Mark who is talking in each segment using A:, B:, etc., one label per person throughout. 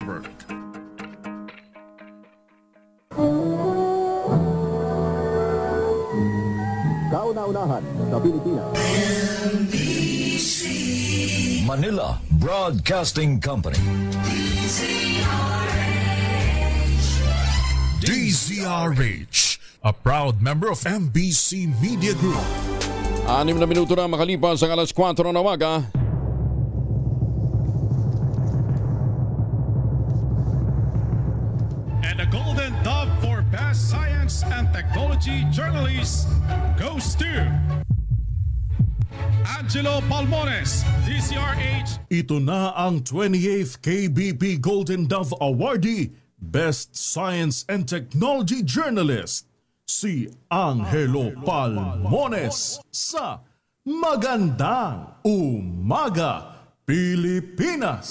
A: Network.
B: Kauna-unahan sa Pilipinas.
C: Manila Broadcasting Company.
A: DZRH, a proud member of MBC Media Group.
D: 6 na minuto na makalipas ang alas 4 na umaga.
E: And the Golden Dove for Best Science and Technology Journalist goes to Angelo Palmones, DZRH.
A: Ito na ang 28th KBP Golden Dove Awardee, Best Science and Technology Journalist, si Angelo Palmones sa Magandang Umaga, Pilipinas.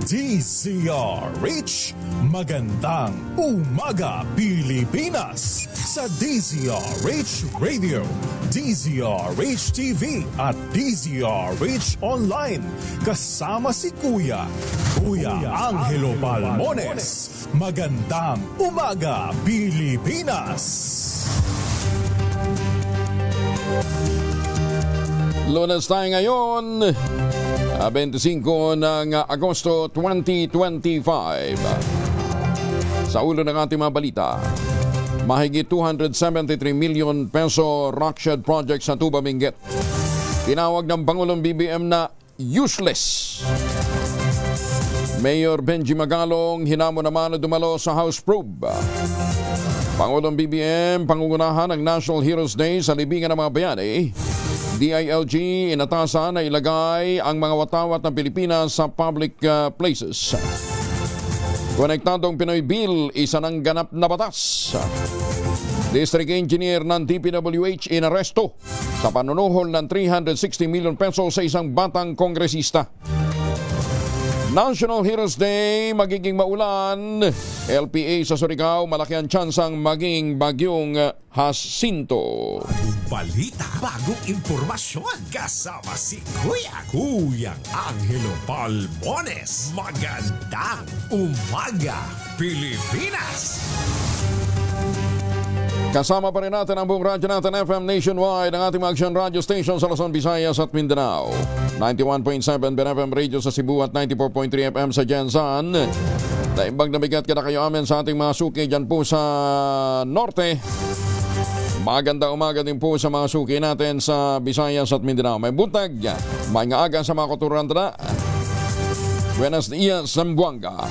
A: DZRH, Magandang Umaga, Pilipinas, sa DZRH Radio, DZRH TV at DZRH Online. Kasama si Kuya Angelo Palmones. Magandang Umaga, Pilipinas.
D: Lunes tayo ngayon, 25 ng Agosto 2025. Sa ulo ng ating mga balita, mahigit 273 million peso rockshed project sa Tuba Benguet. Tinawag ng Pangulong BBM na useless. Mayor Benji Magalong hinamon naman na dumalo sa House Probe. Pangulong BBM pangungunahan ng National Heroes Day sa libingan ng mga bayani. DILG inatasan na ilagay ang mga watawat ng Pilipinas sa public places. Konektadong Pinoy Bill, isa ng ganap na batas. District Engineer ng DPWH inaresto sa panunuhol ng 360 million pesos sa isang batang kongresista. National Heroes Day, magiging maulan. LPA sa Surigao, malaki ang tsansang maging bagyong Jacinto.
F: Balita, bagong impormasyon. Kasama si Kuya Angelo Palmones. Magandang Umaga, Pilipinas.
D: Kasama pa rin natin ang buong radyo natin FM nationwide, ang ating mga action radio station sa Luzon, Visayas at Mindanao. 91.7 BNFM Radio sa Cebu at 94.3 FM sa Jensan. Naimbag na bigat kada kayo amin sa ating mga suki dyan po sa Norte. Magandang umaga din po sa mga suki natin sa Visayas at Mindanao. May buntag, may ngaaga sa mga kuturan na. Buenos dias, Zamboanga.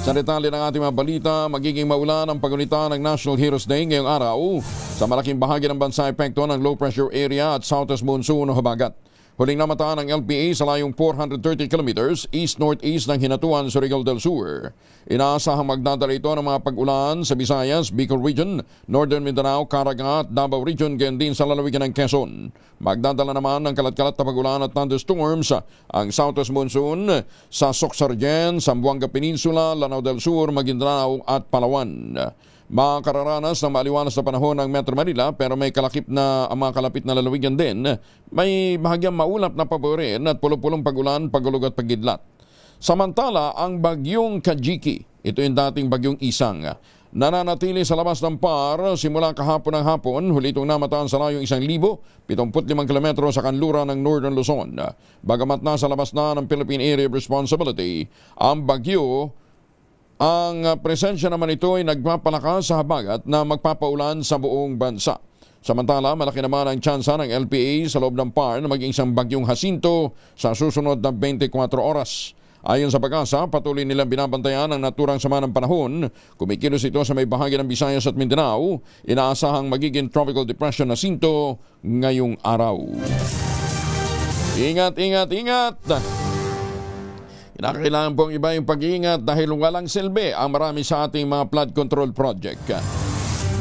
D: Sa detalye ng ating mga balita, magiging maulan ang pagunita ng National Heroes Day ngayong araw sa malaking bahagi ng bansa epekto ng low pressure area at southwest monsoon o habagat. Huling namataan ng LPA sa layong 430 kilometers east-northeast ng Hinatuan, Surigao del Sur. Inaasahang magdadala ito ng mga pag-ulan sa Visayas, Bicol Region, Northern Mindanao, Caraga at Davao Region, gayon din sa lalawigan ng Quezon. Magdadala naman ng kalat-kalat na pag-ulan at thunderstorms ang southwest monsoon sa Soxargen, Zamboanga Peninsula, Lanao del Sur, Maguindanao at Palawan. Makararanas ng maliwanas na panahon ng Metro Manila pero may mga kalapit na lalawigan din. May bahagyang maulap na paborin at pulong-pulong pag-ulan, pagulog at pagidlat. Samantala, ang bagyong Kajiki, ito yung dating bagyong Isang, nananatili sa labas ng PAR simula kahapon ng hapon. Huli itong namataan sa layong 1,075 kilometro sa kanluran ng Northern Luzon. Bagamat nasa labas na ng Philippine Area of Responsibility, ang bagyo, ang presensya naman ito ay nagpapalakas sa habagat na magpapaulan sa buong bansa. Samantala, malaki naman ang tsansa ng LPA sa loob ng PAR na maging isang bagyong Jacinto sa susunod na 24 oras. Ayon sa Pag-asa, patuloy nilang binabantayan ang naturang sama ng panahon. Kumikilos ito sa may bahagi ng Visayas at Mindanao. Inaasahang magiging tropical depression na Jacinto ngayong araw. Ingat, ingat, ingat! Kinakailangan pong iba yung pag-iingat dahil walang silbi ang marami sa ating mga flood control project.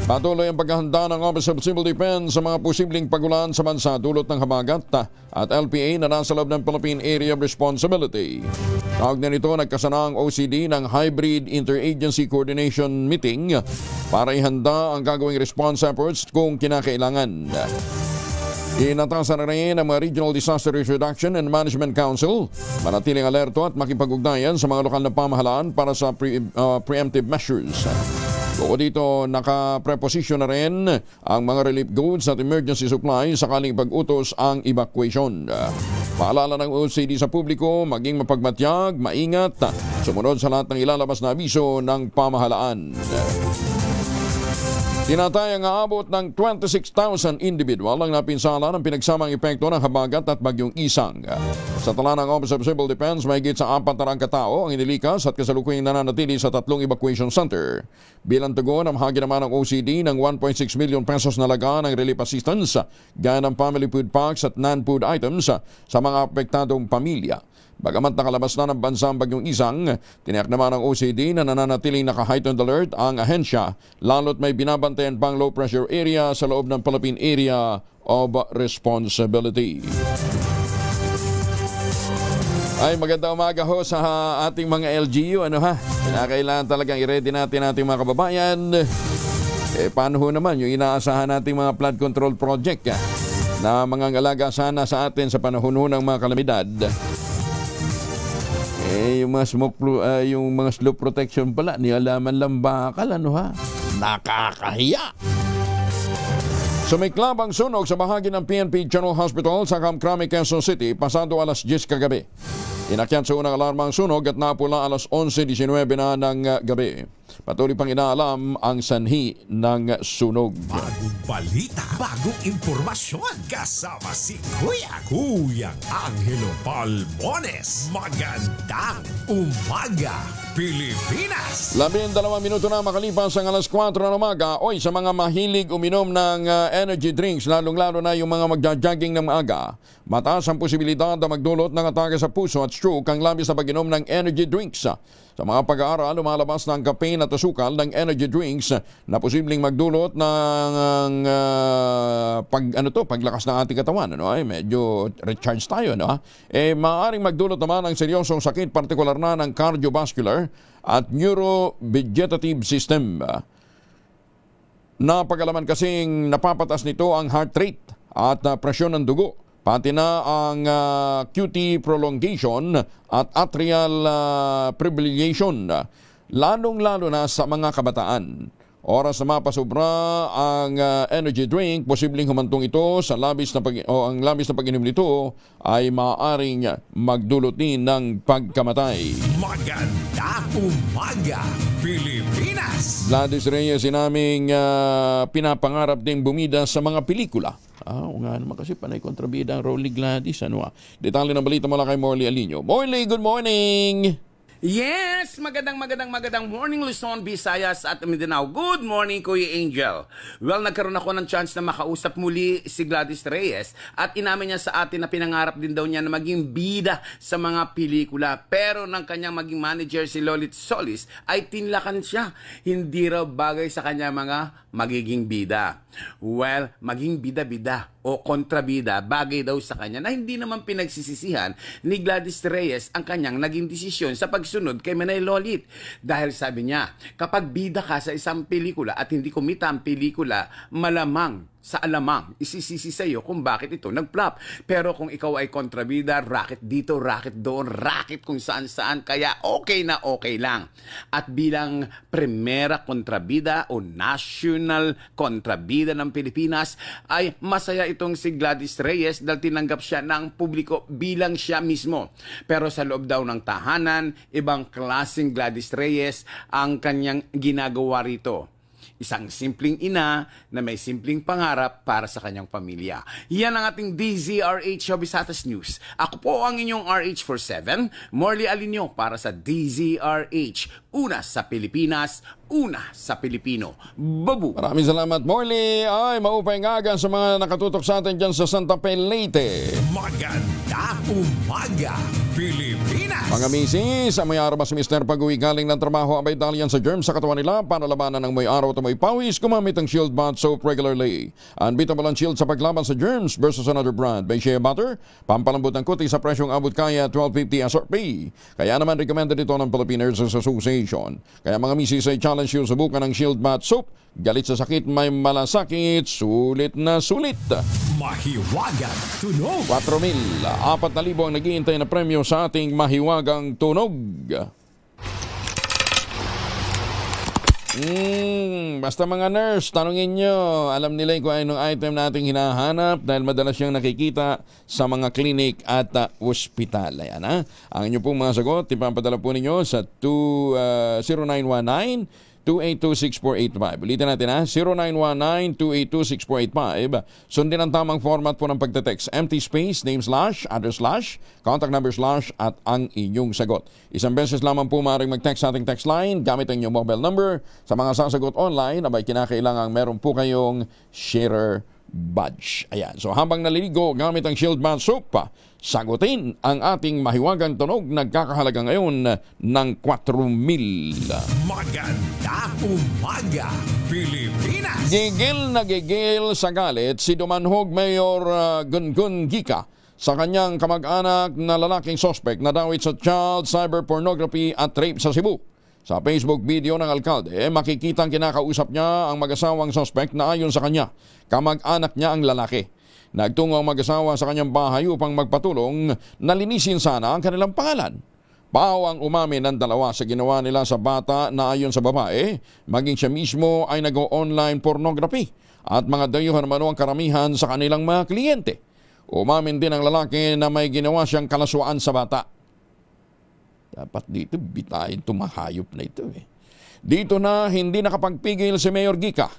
D: Patuloy ang paghahanda ng Office of Civil Defense sa mga posibleng pagulan sa bansa dulot ng habagat at LPA na nasa loob ng Philippine Area of Responsibility. Tawag na nito, nagkasana ang OCD ng Hybrid Interagency Coordination Meeting para ihanda ang gagawing response efforts kung kinakailangan. Inatasan na rin ang mga Regional Disaster Risk Reduction and Management Council manatiling alerto at makipag-ugnayan sa mga lokal na pamahalaan para sa preemptive measures. Bukod dito, nakapreposisyon na rin ang mga relief goods at emergency supplies sakaling pag-utos ang evacuation. Paalala ng OCD sa publiko, maging mapagmatyag, maingat, sumunod sa lahat ng ilalabas na abiso ng pamahalaan. Tinatayang aabot ng 26,000 individual ang napinsala ng pinagsamang epekto ng habagat at bagyong Isang. Sa tala ng Office of Civil Defense, mahigit sa 4,000 katao ang inilikas at kasalukuyang nananatili sa 3 evacuation center. Bilang tugon, ang bahagi naman ng OCD ng 1.6 million pesos na laga ng relief assistance gaya ng family food packs at non-food items sa mga apektadong pamilya. Bagamat nakalabas na ng bansa ang bagyong Isang, tiniyak naman ng OCD na nananatiling naka-heightened alert ang ahensya, lalo't may binabantayan pang low pressure area sa loob ng Philippine Area of Responsibility. Ay, magandang umaga ho sa ating mga LGU. Kailangan talagang i-ready natin ating mga kababayan. Paano ho naman yung inaasahan nating mga flood control project na mangangalaga sana sa atin sa panahon ng mga kalamidad. Yung mga slope protection pala, nilalaman lang bakal, nakakahiya. Sumiklab ang sunog sa bahagi ng PNP General Hospital sa Kamkrami, Quezon City pasado alas 10 kagabi. Inakyat sa unang alarma ang sunog at napula alas 11:19 na ng gabi. Patuloy pang inaalam ang sanhi ng sunog.
F: Bagong balita, bagong impormasyon. Kasama si Kuyang Angelo Palmones. Magandang umaga, Pilipinas!
D: 12 minuto na makalipas ang alas 4 ng umaga. Oy, sa mga mahilig uminom ng energy drinks, lalong-lalo na yung mga magja-jogging ng maaga, mataas ang posibilidad na magdulot ng atake sa puso at stroke ang labis na pag-inom ng energy drinks. Sa mga pag-aaral, lumalabas ng caffeine at asukal ng energy drinks na posibleng magdulot ng paglakas ng ating katawan. Medyo recharge tayo. Maaaring magdulot naman ng seryosong sakit, partikular na ng cardiovascular at neurovegetative system. Napag-alaman kasing napapatas nito ang heart rate at presyon ng dugo, pati na ang QT prolongation at atrial fibrillation, lalong-lalo na sa mga kabataan. Oras na mapasobra ang energy drink, posibleng humantong ito sa ang labis na pag-inom nito ay maaaring magdulot din ng pagkamatay.
F: Magandang umaga, Pilipinas!
D: Gladys Reyes, sinaming pinapangarap ding bumida sa mga pelikula. O nga naman kasi panay kontrabida ang role ni Gladys. Detalye ng balita mula kay Morley Alinio. Morley, good morning!
G: Yes! Magandang morning Luzon, Visayas at Mindanao. Good morning, Kuya Angel. Well, nagkaroon ako ng chance na makausap muli si Gladys Reyes at inamin niya sa atin na pinangarap din daw niya na maging bida sa mga pelikula. Pero ng kanyang maging manager si Lolit Solis ay tinlakan siya. Hindi raw bagay sa kanya mga magiging bida. Well, maging bida-bida o kontrabida, bagay daw sa kanya na hindi naman pinagsisisihan ni Gladys Reyes ang kanyang naging desisyon sa pagsunod kay Manay Lolit. Dahil sabi niya, kapag bida ka sa isang pelikula at hindi kumita ang pelikula, malamang sa alamang, isisisi sa iyo kung bakit ito nag-flop. Pero kung ikaw ay kontrabida, racket dito, racket doon, racket kung saan-saan, kaya okay na okay lang. At bilang primera kontrabida o national kontrabida ng Pilipinas, ay masaya itong si Gladys Reyes dahil tinanggap siya ng publiko bilang siya mismo. Pero sa loob daw ng tahanan, ibang klaseng Gladys Reyes ang kanyang ginagawa rito. Isang simpleng ina na may simpleng pangarap para sa kanyang pamilya. Yan ang ating DZRH Shobisatas News. Ako po ang inyong RH47, Morley Alinio para sa DZRH. Una sa Pilipinas, una sa Pilipino. Babu!
D: Maraming salamat, Morley. Ay, maupay nga sa mga nakatutok sa atin dyan sa Santa Fe, Leyte.
F: Magandang umaga, Pilipinas!
D: Mga misis, may araw ba si Mr. Pag-uwi galing ng trabaho, abay dahil yan sa germs sa katawan nila para labanan ng may araw at may pawis, gumamit ang Shield Bath Soap regularly. Unbeatable ang Shield sa paglaban sa germs versus another brand. By Shea Butter, pampalambot ng kuti sa presyong abot kaya $12.50 SRP. Kaya naman recommended ito ng Philippine Nurses Association. Kaya mga misis ay challenge you subukan ng Shield Bath Soap. Galit sa sakit, may malasakit, sulit na sulit.
F: Mahiwagang tunog.
D: 4,000, 4,000 ang naghihintay na premyo sa ating mahiwagang tunog. Basta mga nurse, tanungin nyo, alam nila kung anong item nating hinahanap dahil madalas siyang nakikita sa mga clinic at ospital. Ayan, ha? Ang inyo pong mga sagot, ipapadala po ninyo sa 0919-282-6485. Ulitin natin, ha? 0919-282-6485. Sundin ang tamang format po ng pagte-text. Empty space, name slash, address slash, contact number slash, at ang inyong sagot. Isang beses lamang po maaaring mag-text sa ating text line gamit ang inyong mobile number. Sa mga sasagot online, abay kinakailangan meron po kayong sharer badge. Ayan. So habang naliligo gamit ang Shield Bath Soap, sagutin ang ating mahiwagang tunog. Nagkakahalaga ngayon ng 4,000.
F: Magandang umaga, Pilipinas!
D: Gigil na gigil sa galit si Dumanhog Mayor Gungun Gika sa kanyang kamag-anak na lalaking suspect na dawit sa child cyber pornography at rape sa Cebu. Sa Facebook video ng alkalde, makikitang kinakausap niya ang mag-asawang suspect na ayon sa kanya, kamag-anak niya ang lalaki. Nagtungo ang mag-asawa sa kanyang bahay upang magpatulong na linisin sana ang kanilang pangalan. Pawang umamin ng dalawa sa ginawa nila sa bata na ayon sa babae, maging siya mismo ay nag-online pornography at mga dayuhan naman ang karamihan sa kanilang mga kliyente. Umamin din ang lalaki na may ginawa siyang kalasuan sa bata. Dapat dito bitain tumahayop na ito eh. Dito na hindi nakapagpigil si Mayor Gika.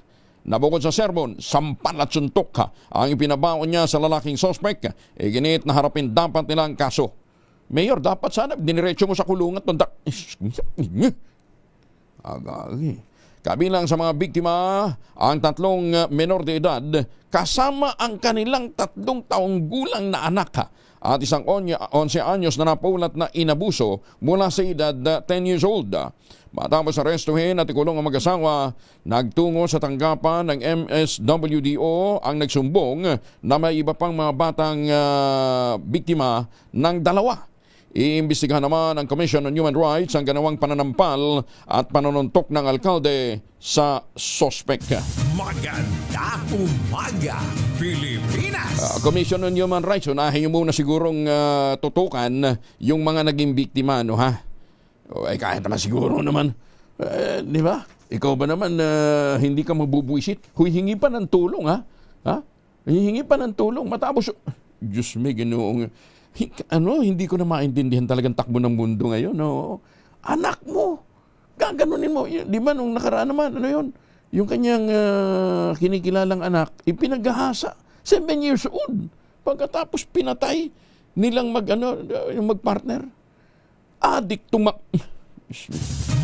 D: Nabukod sa sermon, sampal at suntok ang ipinabaon niya sa lalaking suspect. Ginit na harapin dapat nila ang kaso. Mayor, dapat sana diniretso mo sa kulungan. Agagi. Kabilang sa mga biktima, ang 3 menor de edad kasama ang kanilang 3 taong gulang na anak at isang 11 anyos na napulat na inabuso mula sa edad 10 years old. Matapos arestuhin at ikulong ang mag-asawa, nagtungo sa tanggapan ng MSWDO ang nagsumbong na may iba pang mga batang biktima ng dalawa. Iimbestigahan naman ng Commission on Human Rights ang ganawang pananampal at panununtok ng alkalde sa sospek.
F: Magandang umaga, Pilipinas!
D: Commission on Human Rights, unahin nyo muna sigurong tutukan yung mga naging biktima, no ha? Kahit naman siguro naman, di ba? Ikaw ba naman hindi ka mabubwisit? Hingi pa ng tulong, ha? Hingi pa ng tulong. Matapos, Diyos may ginoong... hindi ko na maintindihan talagang takbo ng mundo ngayon. No? Anak mo, gaganunin mo. Di ba nung nakaraan naman, yung kanyang kinikilalang anak, ipinaghahasa. 7 years old. Pagkatapos pinatay nilang magpartner. Adik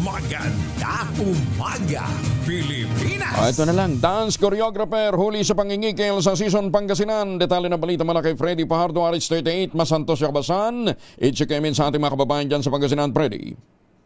F: Magandang umaga, Pilipinas!
D: Ito na lang, dance choreographer huli sa pangingikil sa season Pangasinan. Detalye na balita mula kay Freddy Pajardo, Aris 38, Masantos Yakabasan. Itchikamin sa ating mga kababayan dyan sa Pangasinan, Freddy.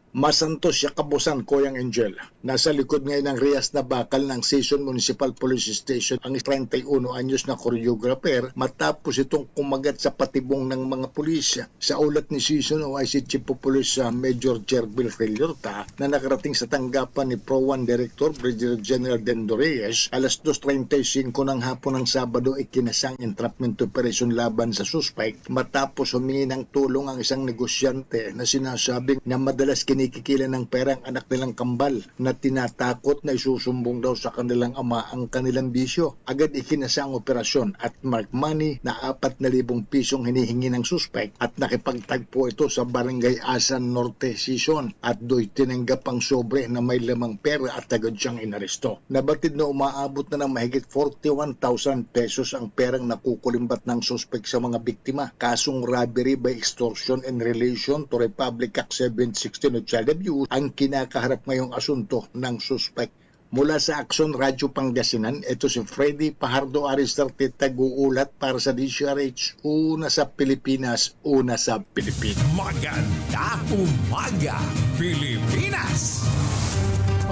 H: Masantos Yakabusan, Koyang Angel. Nasa likod ngayon ng Rias na bakal ng Season Municipal Police Station ang 31 anyos na choreographer matapos itong kumagat sa patibong ng mga pulis. Sa ulat ni Season OIC Chief of Police Major Jerbil Feliorta na nakarating sa tanggapan ni Pro-1 Director Brigadier General Dendo Reyes, alas 2:35 ng hapon ng Sabado ikinasang entrapment operation laban sa suspect matapos humingi ng tulong ang isang negosyante na sinasabing na madalas kinikikila ng perang anak nilang kambal na tinatakot na isusumbong daw sa kanilang ama ang kanilang bisyo. Agad ikinasa ang operasyon at mark money na 4,000 pisong hinihingi ng suspect at nakipagtagpo ito sa Barangay Asan Norte Season at do'y tinanggap ang sobre na may lamang pera at agad siyang inaresto. Nabatid na umaabot na ng mahigit 41,000 pesos ang perang nakukulimbat ng suspect sa mga biktima. Kasong robbery by extortion in relation to Republic Act 716 o child abuse ang kinakaharap ngayong asunto ng suspect. Mula sa Aksyon Radyo Pangasinan, ito si Freddy Pajardo, Aris 38, tag-uulat para sa DCRH. Una sa Pilipinas, una sa Pilipinas.
F: Magandang umaga, Pilipinas!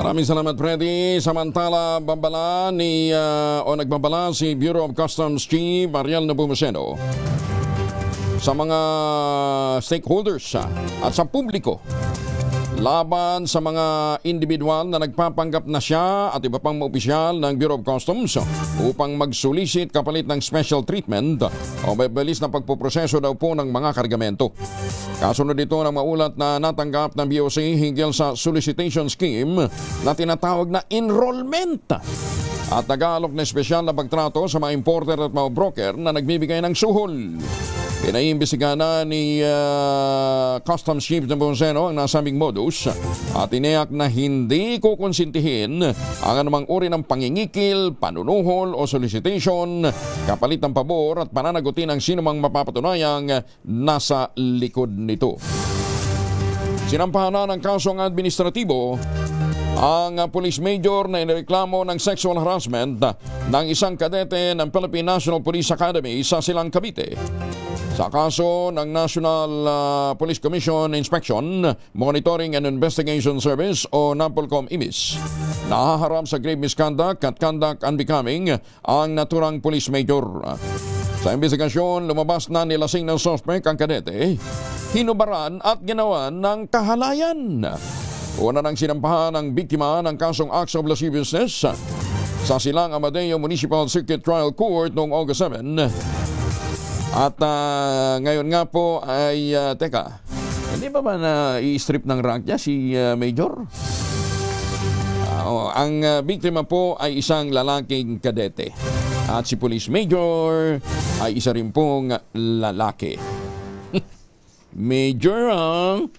D: Maraming salamat, Freddy. Samantala, nagbabala si Bureau of Customs Chief Ariel Nepomuceno sa mga stakeholders at sa publiko. laban sa mga individual na nagpapanggap na siya at iba pang opisyal ng Bureau of Customs upang mag-solicit kapalit ng special treatment o mabilis na pagpuproseso daw po ng mga kargamento. Kasunod dito ng maulat na natanggap ng BOC hinggil sa solicitation scheme na tinatawag na enrollment at nag-aalok na espesyal na pagtrato sa mga importer at mga broker na nagbibigay ng suhol. Pinaimbestigahan na ni Customs Chief ng Bonseno ang nasabing modus at tiniyak na hindi kukonsintihin ang anumang uri ng pangingikil, panunuhol o solicitation kapalit ng pabor at pananagutin ang sinumang mapapatunayang nasa likod nito. Sinampahan na ng kasong administratibo ang police major na inireklamo ng sexual harassment ng isang kadete ng Philippine National Police Academy sa Silang, Cavite. Sa kaso ng National Police Commission Inspection, Monitoring and Investigation Service o NAPOLCOM-IMIS, nahaharap sa grave misconduct at conduct unbecoming ang naturang police major. Sa investigasyon, lumabas na nilasing ng suspect ang kadete, hinubaran at ginawan ng kahalayan. Una nang sinampahan ng biktima ng kasong acts of lasciviousness sa Silang Amadeo Municipal Circuit Trial Court noong August 7. At ngayon nga po ay, teka, hindi ba i-strip ng rank niya si Major? Ang biktima po ay isang lalaking kadete. At si Police Major ay isa rin pong lalaki. Major ang...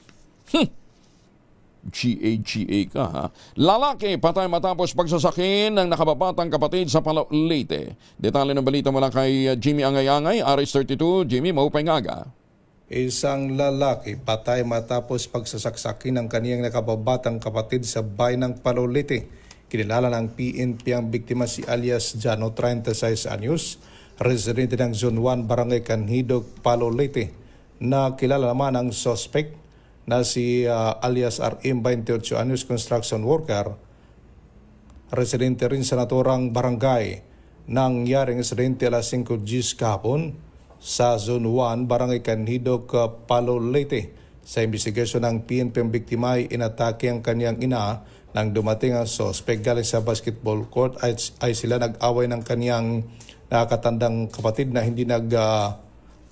D: GA ka ha. Lalaki patay matapos pagsasakin ng nakababatang kapatid sa Palaw, Leyte. Detalye ng balita mula kay Jimmy Angay-Angay, RS32. Jimmy, maupay ngaga.
I: Isang lalaki patay matapos pagsasaksakin ng kaniyang nakababatang kapatid sa bayan ng Palaw, Leyte. Kinilala ng PNP ang biktima si alias Jano, 36 anyos, residente ng Zone 1, Barangay Canhidog, Palaw, Leyte, na kilala naman ang suspect na si alias RM, 28 anyos, construction worker, residente rin sa naturang barangay. Nangyaring insidente alas 5 G's kahapon sa Zone 1, Barangay Canhidog, Palaw, Leyte. Sa investigasyon ng PNP, ang biktima ay inatake ang kanyang ina. Nang dumating ang suspect galing sa basketball court ay sila nag-away ng kanyang nakakatandang kapatid na hindi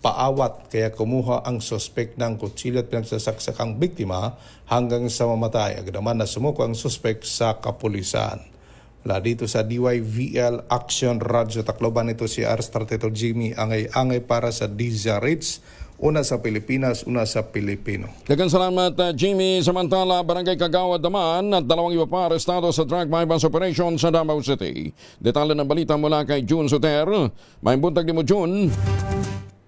I: paawat, kaya kumuha ang suspect ng kutsilyo at pinagsasaksak ang biktima hanggang sa mamatay. Agad naman na sumuko ang suspect sa kapulisan. Mula dito sa DYVL Action Radio Tacloban, ito si RS32 Jimmy Angay-Angay para sa DZRH. Una sa Pilipinas, una sa Pilipino.
D: Daghang salamat Jimmy. Samantala, Barangay Kagawad naman at dalawang iba pa arestado sa drug bypass operation sa Davao City. Detalye ng balita mula kay June Soter. May buntag ni mo, June.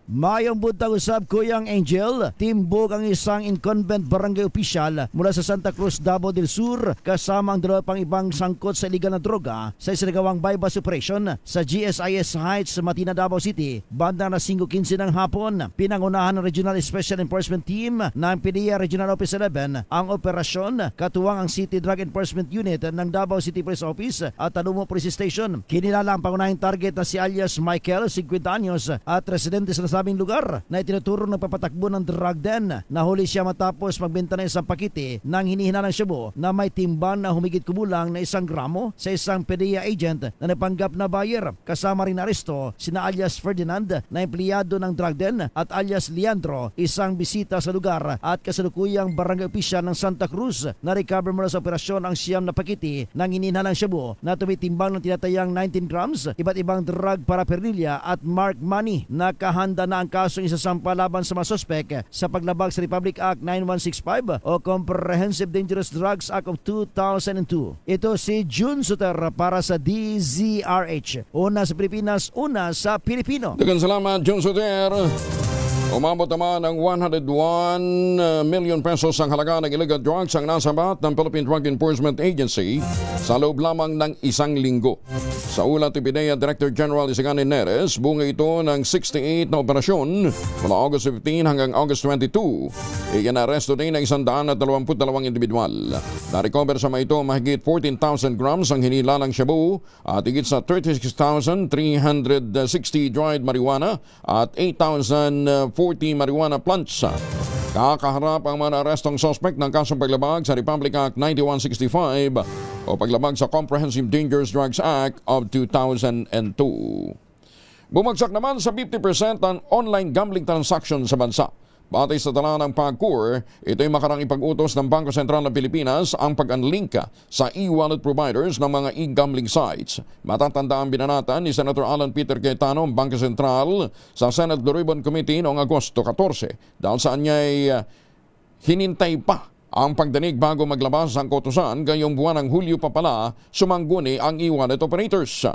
J: Mayong buntag usab, Kuyang Angel. Timbog ang isang incumbent barangay official mula sa Santa Cruz, Davao del Sur, kasama ang dalawa pang ibang sangkot sa iligal na droga sa isinagawang bypass operation sa GSIS Heights, Matina, Davao City, bandang na 5:15 ng hapon. Pinangunahan ng Regional Special Enforcement Team ng PDEA Regional Office 11 ang operasyon, katuwang ang City Drug Enforcement Unit ng Davao City Police Office at Talumo Police Station. Kinilala ang pangunahing target na si alias Michael, 50 anyos, at residente sa sabing lugar na itinuturo ng papatakbo ng drug den. Nahuli siya matapos magbenta ng isang pakete ng hinihinalang shabu na may timbang na humigit kumulang na 1 gramo sa isang PDEA agent na napanggap na buyer. Kasama rin aresto sina alias Ferdinand na empleyado ng drug den at alias Leandro, isang bisita sa lugar at kasalukuyang barangay official ng Santa Cruz. Na-recover mula sa operasyon ang siyam na pakete ng hinihinalang shabu na tumitimbang ng tinatayang 19 grams, iba't ibang drug paraphernalia at marked money. Nakahanda na ang kasong isasampa laban sa mga sospek sa paglabag sa Republic Act 9165 o Comprehensive Dangerous Drugs Act of 2002. Ito si June Suter para sa DZRH. Una sa Pilipinas, una sa Pilipino.
D: Daghang salamat, June Suter. Umabot naman ng 101 million pesos ang halaga ng illegal drugs ang nasabat ng Philippine Drug Enforcement Agency sa loob lamang ng 1 linggo. Sa ulat ni PDEA Director General Isagani Neres, bunga ito ng 68 na operasyon mula August 15 hanggang August 22. Ikinaresto din ng 122 individual. Na-recover sa mga ito mahigit 14,000 grams ang hinilalang shabu at higit sa 36,360 dried marijuana at 8,040 marijuana plants. Kakaharap ang mga arestong suspect ng kasong paglabag sa Republic Act 9165 o paglabag sa Comprehensive Dangerous Drugs Act of 2002. Bumagsak naman sa 50% ang online gambling transaction sa bansa. Batay sa tala ng PAGCOR, ito ay makarang ipag-utos ng Bangko Sentral ng Pilipinas ang pag-unlink sa e-wallet providers ng mga e-gambling sites. Matatanda ang binanatan ni Senator Alan Peter Cayetano ang Bangko Sentral sa Senate Blue Ribbon Committee noong Agosto 14 dahil saan niya ay hinintay pa ang pagdanig bago maglabas ang kautusan gayong buwan ng Hulyo pa pala sumangguni ang e-wallet operators.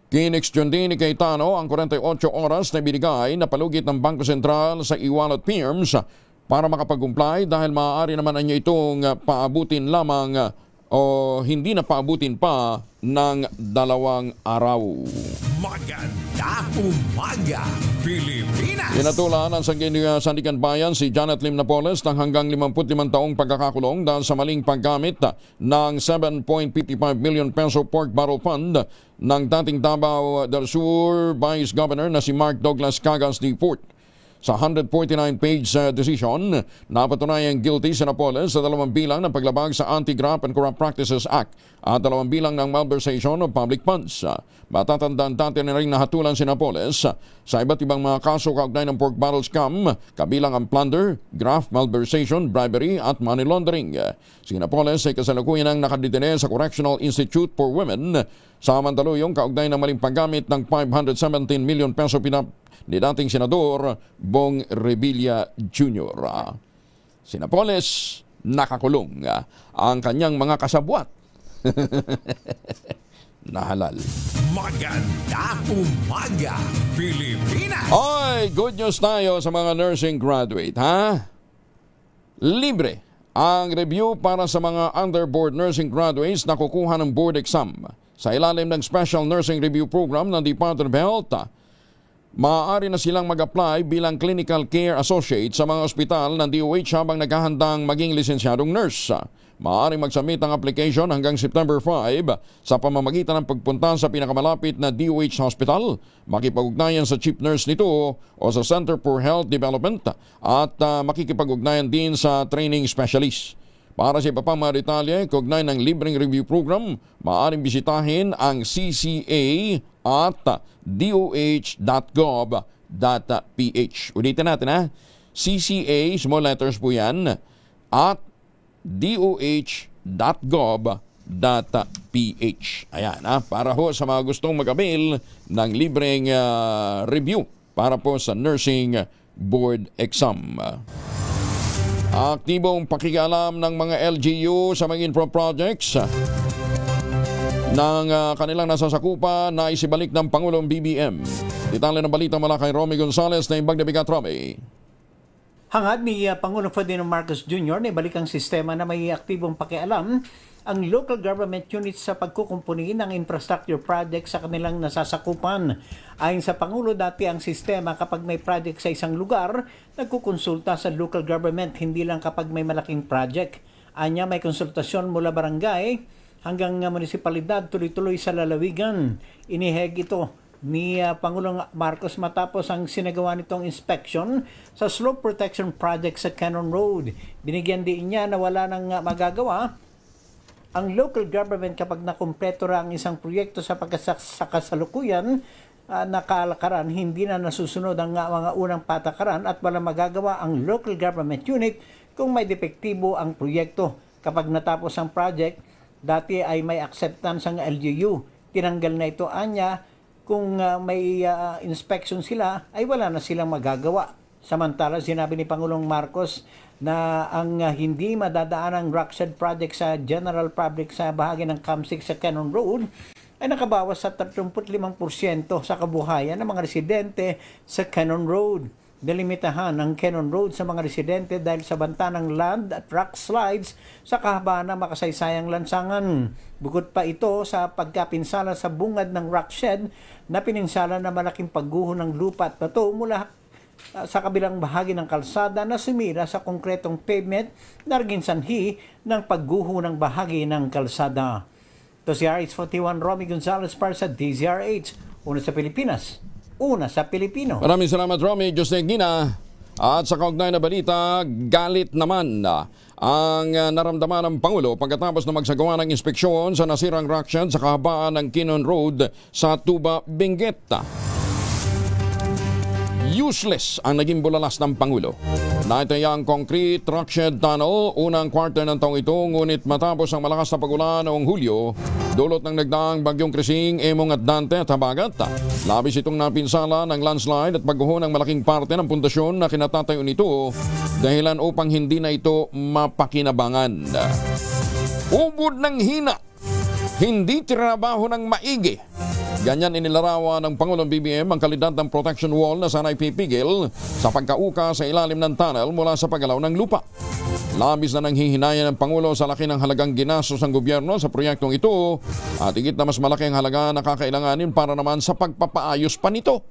D: Kinextend din ni Cayetano ang 48 oras na binigay na palugit ng Bangko Sentral sa e-wallet firms para makapag-comply dahil maaari naman niya itong paabutin lamang o hindi na paabutin pa ng 2 araw.
F: Maganda umaga, Pilipinas!
D: Pinatulan ng Sandigan Bayan si Janet Lim Napoles ng hanggang 55 taong pagkakakulong dahil sa maling paggamit ng 7.55 million peso pork barrel fund ng dating Davao del Sur Vice Governor na si Mark Douglas Cagas IV. Sa 149-page decision, napatunayang guilty si Napoles sa 2 bilang ng paglabag sa Anti-Graft and Corrupt Practices Act at 2 bilang ng malversation of public funds. Matatandaan dati na rin nahatulan si Napoles sa iba't ibang mga kaso kaugnay ng pork barrel scam, kabilang ang plunder, graft, malversation, bribery at money laundering. Si Napoles ay kasalukuyang nakadetene sa Correctional Institute for Women sa Mandaluyong kaugnay ng maling paggamit ng 517 million peso ni dating Senador Bong Revilla Jr. Si Napoles nakakulong, ang kanyang mga kasabwat nahalal.
F: Maganda umaga, Pilipinas!
D: Oy, good news tayo sa mga nursing graduate, ha? Libre ang review para sa mga underboard nursing graduates na kukuha ng board exam. Sa ilalim ng Special Nursing Review Program ng Department of Health, maaari na silang mag-apply bilang Clinical Care Associate sa mga ospital ng DOH habang naghahandang maging lisensyadong nurse. Maaari mag-submit ang application hanggang September 5 sa pamamagitan ng pagpunta sa pinakamalapit na DOH hospital, makipag-ugnayan sa chief nurse nito o sa Center for Health Development at makikipag-ugnayan din sa training specialist. Para sa iba pang mga detalye, kaugnay ng libreng review program, maaaring bisitahin ang CCA at doh.gov.ph. Ulitin natin, ha? CCA, small letters po yan, at doh.gov.ph. Ayan, ha? Para ho sa mga gustong mag-avail ng libreng review para po sa nursing board exam. Aktibong pakikialam ng mga LGU sa mga infra projects ng kanilang nasasakupan na isibalik ng Pangulong BBM. Detalye ng balita mula kay Romy Gonzales na imbag na bigat, Romy.
K: Hangad ni Pangulong Ferdinand Marcos Jr. na ibalik ang sistema na may aktibong pakialam ang local government units sa pagkukumpuni ng infrastructure project sa kanilang nasasakupan. Ayon sa Pangulo, dati ang sistema kapag may project sa isang lugar, nagkukonsulta sa local government, hindi lang kapag may malaking project. Anya, may konsultasyon mula barangay hanggang munisipalidad, tuloy-tuloy sa lalawigan. Iniheg ito ni Pangulong Marcos matapos ang sinagawa nitong inspection sa slope protection project sa Cannon Road. Binigyan din niya na wala nang magagawa ang local government kapag nakumpleto ra ang isang proyekto sa kasalukuyan na kalakaran, hindi na nasusunod ang mga unang patakaran at wala magagawa ang local government unit kung may depektibo ang proyekto. Kapag natapos ang project, dati ay may acceptance ang LGU. Tinanggal na ito, anya, kung may inspection sila, ay wala na silang magagawa. Samantala, sinabi ni Pangulong Marcos na ang hindi madadaan ang rockshed project sa general public sa bahagi ng CAM6 sa Cannon Road ay nakabawas sa 35% sa kabuhayan ng mga residente sa Cannon Road. Delimitahan ang Cannon Road sa mga residente dahil sa banta ng land at rock slides sa kahabaan ng makasaysayang lansangan. Bukod pa ito sa pagkapinsala sa bungad ng rockshed na pininsala na malaking pagguho ng lupa at bato mula sa kabilang bahagi ng kalsada na sumira sa konkretong pavement na naging sanhi ng pagguho ng bahagi ng kalsada. To si RH41 Romy Gonzales para sa DZRH. Una sa Pilipinas, una sa Pilipino.
D: Maraming salamat, Romy. Diyos na Gina. At sa kaugnay na balita, galit naman ang naramdaman ng Pangulo pagkatapos na magsagawa ng inspeksyon sa nasirang rockshed sa kahabaan ng Kinon Road sa Tuba, Benguet. Useless ang naging bulalas ng Pangulo. Naitayang concrete rockshed tunnel unang quarter ng taong ito, ngunit matapos ang malakas na pagulan noong Hulyo, dulot ng nagdaang bagyong Krising, Emong at Dante at Habagat, labis itong napinsala ng landslide at pagguho ng malaking parte ng pundasyon na kinatatayo nito dahilan upang hindi na ito mapakinabangan. Ubod ng hina, hindi trabaho ng maigi. Ganyan inilarawan ng Pangulong BBM ang kalidad ng protection wall na sana'y pipigil sa pagkauka sa ilalim ng tunnel mula sa paggalaw ng lupa. Labis na nanghihinayan ng Pangulo sa laki ng halagang ginastos ng gobyerno sa proyektong ito at higit na mas malaki ang halaga na kakailanganin para naman sa pagpapaayos pa nito.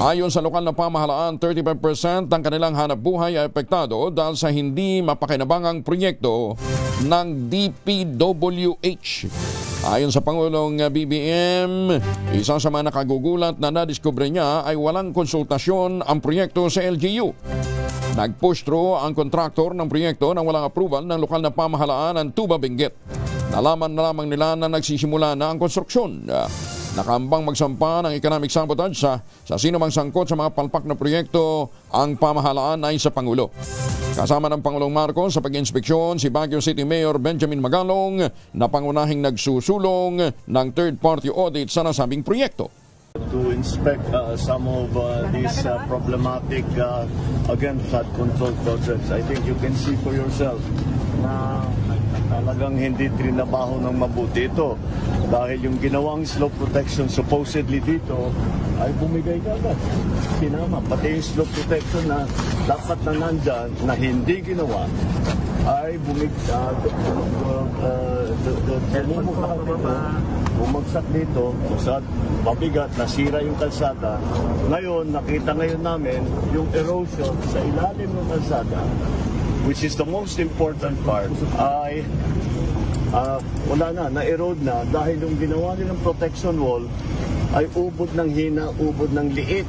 D: Ayon sa lokal na pamahalaan, 35% ng kanilang hanap buhay ay apektado dahil sa hindi mapakinabangang proyekto ng DPWH. Ayon sa Pangulong BBM, isa sa mga nakagugulat na nadiskubre niya ay walang konsultasyon ang proyekto sa LGU. Nag-push through ang kontraktor ng proyekto nang walang approval ng lokal na pamahalaan ng Tuba, Benguet. Nalaman na lamang nila na nagsisimula na ang konstruksyon. Nakambang magsampa ng economic sabotage sa sinumang sangkot sa mga palpak na proyekto ang pamahalaan ay sa Pangulo. Kasama ng Pangulong Marcos sa pag-inspeksyon si Baguio City Mayor Benjamin Magalong na pangunahing nagsusulong ng third-party audit sa nasabing proyekto.
L: To inspect some of these problematic again flood control projects. I think you can see for yourself na talagang hindi trinabaho ng mabuti ito dahil yung ginawang slope protection supposedly dito ay bumigay agad. Sinama, pati yung slope protection na dapat na nandyan na hindi ginawa ay bumagsak dito, mabigat, nasira yung kalsada. Ngayon, nakita ngayon namin yung erosion sa ilalim ng kalsada, which is the most important part, ay wala na-erode na dahil yung ginawa nilang protection wall ay ubod ng hina, ubod ng liit.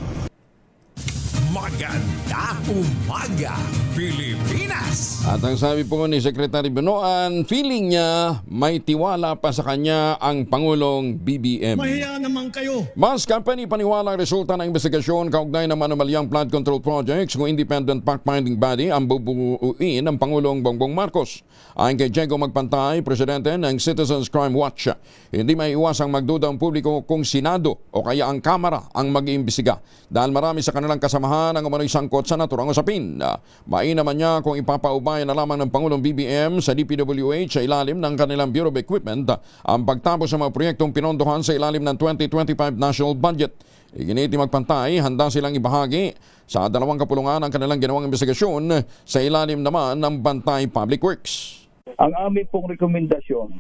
F: Maganda umaga, Pilipinas!
D: At ang sabi po ni Secretary Benoan, feeling niya may tiwala pa sa kanya ang Pangulong BBM.
M: Mahiya naman kayo!
D: Mas company paniwala ang resulta ng investigasyon kaugnay ng anomalyang flood control projects kung independent fact-finding body ang bubuuin ng Pangulong Bongbong Marcos. Ayon kay Diego Magpantay, presidente ng Citizens Crime Watch, hindi may iwasang magduda ang publiko kung Senado o kaya ang Kamara ang mag-iimbestiga dahil marami sa kanilang kasamahan ang umano'y sangkot sa naturang usapin. Mainaman niya kung ipapaubaya na lamang ng Pangulong BBM sa DPWH sa ilalim ng kanilang Bureau of Equipment ang pagtapos sa mga proyektong pinondohan sa ilalim ng 2025 National Budget. Iginiti Magpantay, handa silang ibahagi sa dalawang kapulungan ang kanilang ginawang investigasyon sa ilalim naman ng Bantay Public Works.
N: Ang aming pong rekomendasyon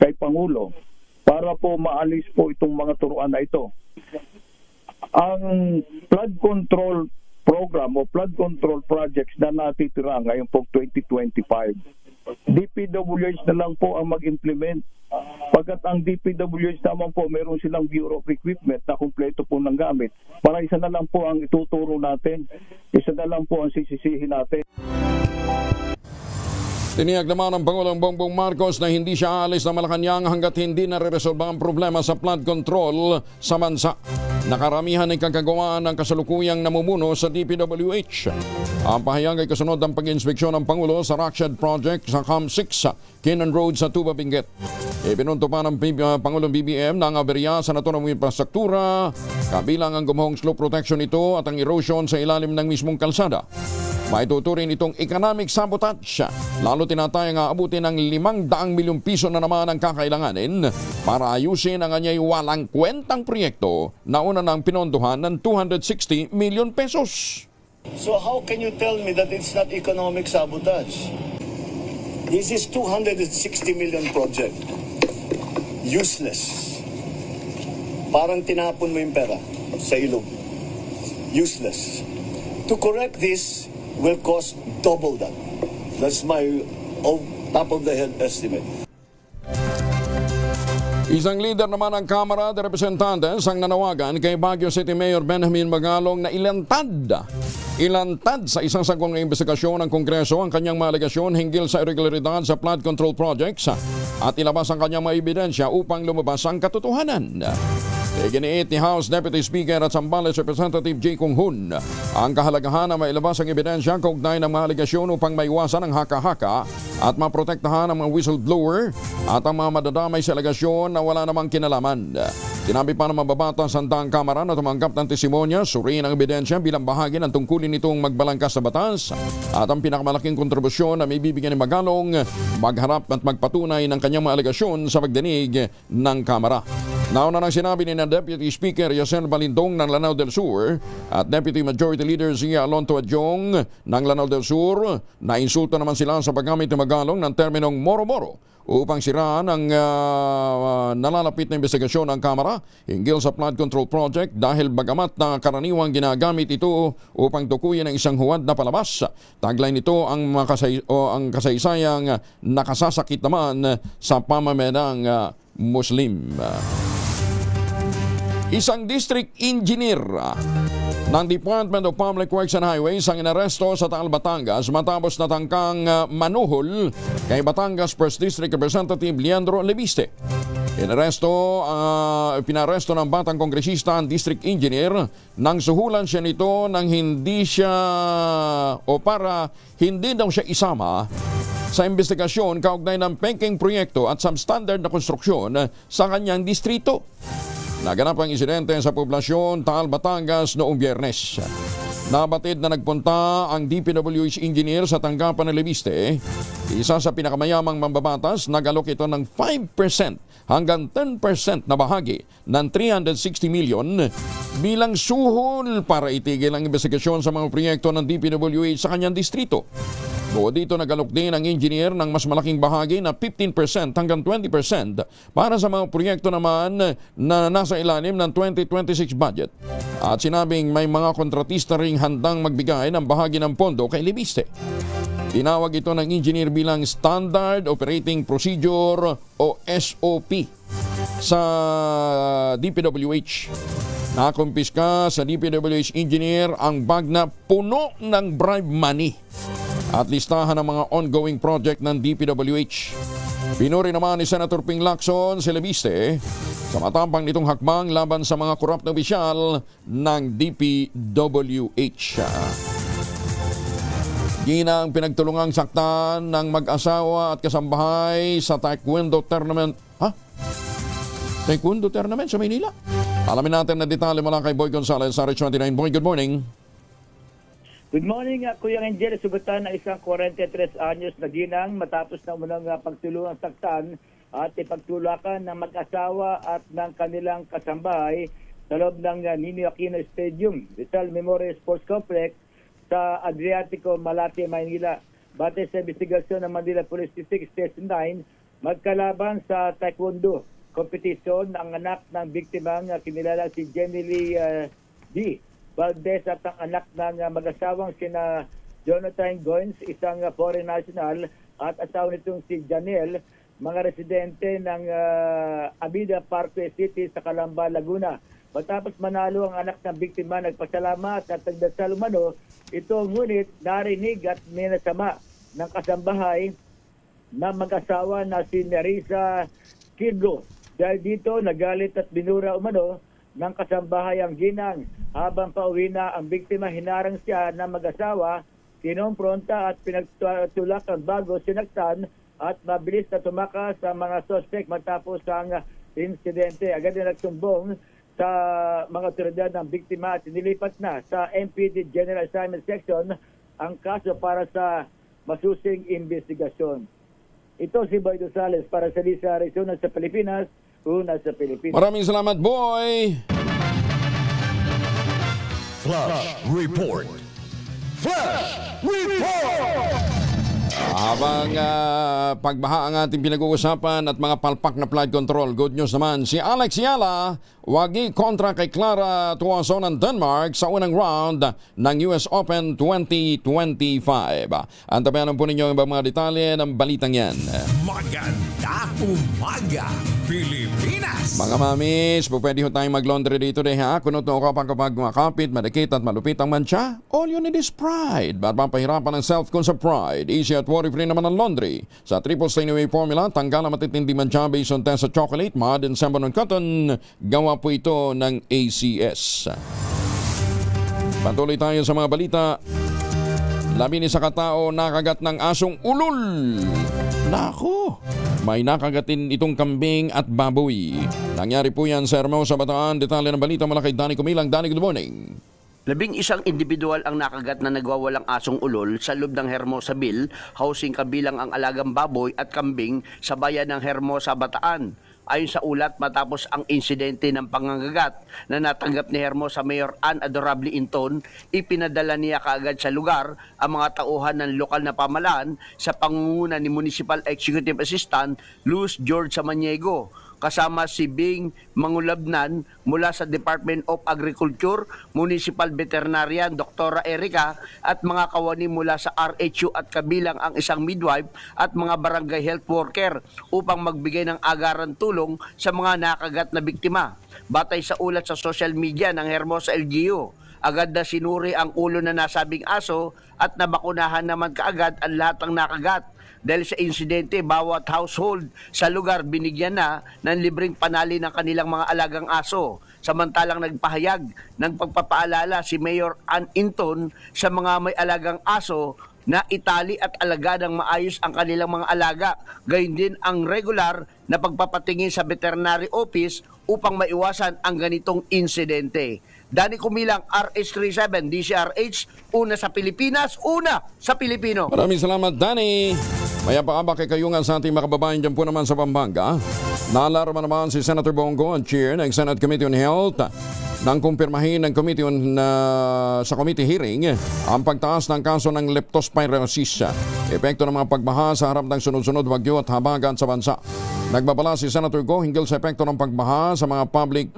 N: kay Pangulo para po maalis po itong mga turuan na ito, ang flood control program o flood control projects na natitira ngayon po 2025, DPWH na lang po ang mag-implement. Pagkat ang DPWH naman po, meron silang Bureau of Equipment na kumpleto po ng gamit. Para isa na lang po ang ituturo natin, isa na lang po ang sisisihin natin.
D: Tiniyag naman ng Pangulong Bongbong Marcos na hindi siya aalis ng Malacanang hanggat hindi nare-resolba ang problema sa flood control sa bansa. Nakaramihan ay kagawaan ng kasalukuyang namumuno sa DPWH. Ang pahayag ay kasunod ng pag-inspeksyon ng Pangulo sa rockshed project sa CAM6 Kinon Road sa Tuba, Benguet. Ipinunto pa ng Pangulong BBM na ang aberya sa naturang infrastruktura, kabilang ang gumuhong slope protection ito at ang erosion sa ilalim ng mismong kalsada. Maituturing itong economic sabotage, lalo tinatayang aabutin ng 500 milyong piso na naman ang kakailanganin para ayusin ang anyay walang kwentang proyekto na una ng pinondohan ng 260 million pesos.
L: So how can you tell me that it's not economic sabotage? This is 260 million project. Useless. Parang tinapon mo yung pera sa ilog. Useless. To correct this will cost double that. That's my top of the head estimate.
D: Isang leader naman ng Kamara de Representantes ang nanawagan kay Baguio City Mayor Benjamin Magalong na ilantad sa isang sagwang na investigasyon ng Kongreso ang kanyang mga alegasyon hinggil sa irregularidad sa flood control projects at ilabas ang kanyang mga ebidensya upang lumabas ang katotohanan. Iginiit ni House Deputy Speaker at Zambales Representative J. Kung Hun ang kahalagahan na mailabas ang ebidensya kaugnay ng mga alegasyon upang maiwasan ang haka-haka at maprotektahan ang mga whistleblower at ang mga madadamay sa alegasyon na wala namang kinalaman. Sinabi pa ng mababatas ang daang Kamara na tumanggap ng testimonya, suriin ang ebidensya bilang bahagi ng tungkulin nitong magbalangkas sa batas at ang pinakamalaking kontribusyon na may bibigyan ni Magalong magharap at magpatunay ng kanyang mga alegasyon sa pagdinig ng Kamara. Nauna nang sinabi ni Deputy Speaker Yasel Balindong ng Lanao del Sur at Deputy Majority Leader Zia Alonto Adjong ng Lanao del Sur na insulto naman sila sa paggamit ni Magalong ng terminong moro-moro upang siraan ang nalalapit na investigasyon ng Kamara hinggil sa flood control project dahil bagamat na karaniwang ginagamit ito upang tukuyin ang isang huwad na palabas. Taglay nito ang kasaysayang nakasasakit naman sa pamamarang Muslim. Isang district engineer ng Department of Public Works and Highways ang inaresto sa Taal, Batangas matapos natangkang manuhol kay Batangas 1st District Representative Leandro Leviste. Pinaresto ng batang kongresista ang district engineer nang suhulan siya nito nang hindi daw siya isama sa investigasyon kaugnay ng peking proyekto at substandard na konstruksyon sa kanyang distrito. Naganap ang insidente sa poblasyon Taal, Batangas noong Biyernes. Nabatid na nagpunta ang DPWH engineer sa tanggapan ng Leviste. Isa sa pinakamayamang mambabatas, nagalok ito ng 5% hanggang 10% na bahagi ng 360 million bilang suhol para itigil ang investigasyon sa mga proyekto ng DPWH sa kanyang distrito. Bukod dito, nagalok din ang engineer ng mas malaking bahagi na 15% hanggang 20% para sa mga proyekto naman na nasa ilalim ng 2026 budget. At sinabing may mga kontratista ring handang magbigay ng bahagi ng pondo kay Leviste. Tinawag ito ng engineer bilang Standard Operating Procedure o SOP sa DPWH. Nakumpiska sa DPWH engineer ang bag na puno ng bribe money at listahan ng mga ongoing project ng DPWH. Pinuri naman ni Senator Ping Lacson si Leviste sa matapang nitong hakbang laban sa mga korap na opisyal ng DPWH. Ginang pinagtulungang saktan ng mag-asawa at kasambahay sa Taekwondo tournament. Taekwondo tournament sa Maynila. Alamin natin na detalye mula kay Boy Gonzales sa RH29. Boy, good morning.
M: Good morning, Kuya Angel. Sugutan ng isang 43 anyos na ginang matapos na unang pagtulungang saktan at ipagtulakan ng mag-asawa at ng kanilang kasambahay sa loob ng Ninoy Aquino Stadium, Rizal Memorial Sports Complex sa Adriatico, Malate, Maynila. Batay sa investigasyon ng Manila Police District Station 9, magkalaban sa Taekwondo competition ang anak ng biktimang kinilala si Jenny Lee D. Valdez at ang anak ng mag-asawang sina Jonathan Goins, isang foreign national, at asawa nitong si Janelle, mga residente ng Abida Parque City sa Calamba, Laguna. Matapos manalo ang anak ng biktima, nagpasalamat at nagdasal umano ito, ngunit narinig at minasama ng kasambahay na mag-asawa na si Nerissa Kidlo. Dahil dito, nagalit at binura umano ng kasambahay ang ginang. Habang pauwi na ang biktima, hinarang siya na mag-asawa, kinompronta at pinagtulakan bago sinaktan at mabilis na tumakas sa mga suspect matapos ang insidente. Agad na nagsumbong sa mga otoridad ng biktima at nilipat na sa MPD General Assignment Section ang kaso para sa masusing investigasyon. Ito si Boy Gonzales para sa Lisa Arizona sa Pilipinas, una sa Pilipinas.
D: Maraming salamat, Boy!
C: Flash Report. Flash Report!
D: Habang pagbaha ang ating pinag-uusapan at mga palpak na flood control, good news naman, si Alex Yala wagi kontra kay Clara Tuason ng Denmark sa unang round ng US Open 2025. Antabayan po ninyo ang ibang mga detalye ng balitang yan.
F: Maganda umaga, Pilipinas!
D: Mga mamis, pwede ho tayong mag-laundry dito ha. Kunot na ako kapag makapit, madikit at malupit ang mancha, all you need is pride. Ba't mapahirapan ang self-con sa pride? Easy at worry-free naman ang laundry. Sa triple stain away formula, tanggal ang matitindi mancha based on test sa chocolate, mud, and salmon cotton. Gawa po ito ng ACS. Patuloy tayo sa mga balita. Labi ni sa katao nakagat ng asong ulol. Nako! May nakagatin itong kambing at baboy. Nangyari po yan sa Hermosa, Bataan. Detalye ng balita mula kay Danny Kumilang. Danny, good morning.
O: 11 individual ang nakagat na nagwawalang asong ulol sa loob ng Hermosa Ville, housing kabilang ang alagang baboy at kambing sa bayan ng Hermosa, Bataan. Ayon sa ulat, matapos ang insidente ng pangangagat na natanggap ni Hermosa Mayor Ann Adorable Inton, ipinadala niya kaagad sa lugar ang mga tauhan ng lokal na pamahalaan sa pangunguna ni Municipal Executive Assistant Luz George Samaniego, kasama si Bing Mangulabnan mula sa Department of Agriculture, Municipal Veterinarian Dr. Erica at mga kawani mula sa RHU at kabilang ang isang midwife at mga barangay health worker upang magbigay ng agaran tulong sa mga nakagat na biktima. Batay sa ulat sa social media ng Hermosa LGU, agad na sinuri ang ulo na nasabing aso at nabakunahan naman kaagad ang lahat ng nakagat. Dahil sa insidente, bawat household sa lugar binigyan na ng libreng panali ng kanilang mga alagang aso. Samantalang nagpahayag ng pagpapaalala si Mayor Ann Inton sa mga may alagang aso na itali at alagadang maayos ang kanilang mga alaga. Gayon din ang regular na pagpapatingin sa veterinary office upang maiwasan ang ganitong insidente. Danny Kumilang, RH37, DCRH, una sa Pilipinas, una sa Pilipino.
D: Maraming salamat, Danny. Maya pa ba kay kayungan sa ating mga kababayan dyan po naman sa Pampanga. Naalarma naman si Senator Bongo ang chair ng Senate Committee on Health nang kumpirmahin ng committee sa committee hearing ang pagtaas ng kaso ng leptospirosis. Epekto ng mga pagbaha sa harap ng sunod-sunod bagyo at habagat sa bansa. Nagbabala si Senator Go hinggil sa epekto ng pagbaha sa mga public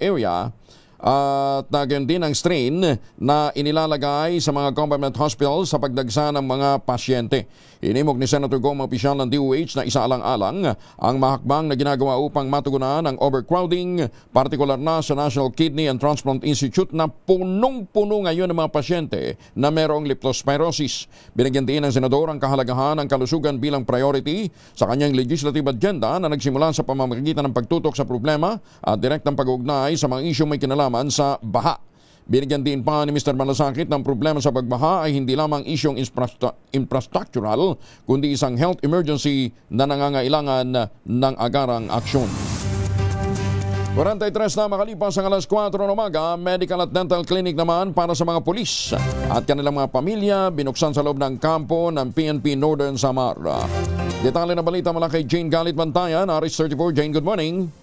D: area at nagyan din ang strain na inilalagay sa mga government hospitals sa pagdagsa ng mga pasyente. Inimog ni Senator Go mga opisyal ng DOH na isaalang-alang ang mahakbang na ginagawa upang matugunan ang overcrowding, partikular na sa National Kidney and Transplant Institute na punong-puno ngayon ng mga pasyente na mayroong leptospirosis. Binigyan din ng senador ang kahalagahan ng kalusugan bilang priority sa kanyang legislative agenda na nagsimula sa pamamagitan ng pagtutok sa problema at direktang pag-uugnay sa mga isyong may kinalaman sa baha. Binigyan din pa ni Mr. Malasakit ng problema sa pagbaha ay hindi lamang isyong infrastructural kundi isang health emergency na nangangailangan ng agarang aksyon. 43 na makalipas ang alas 4 ng umaga, medical at dental clinic naman para sa mga pulis at kanilang mga pamilya binuksan sa loob ng kampo ng PNP Northern Samar. Detalye na balita mula kay Jane Galit Bantayan, RH34. Jane, good morning.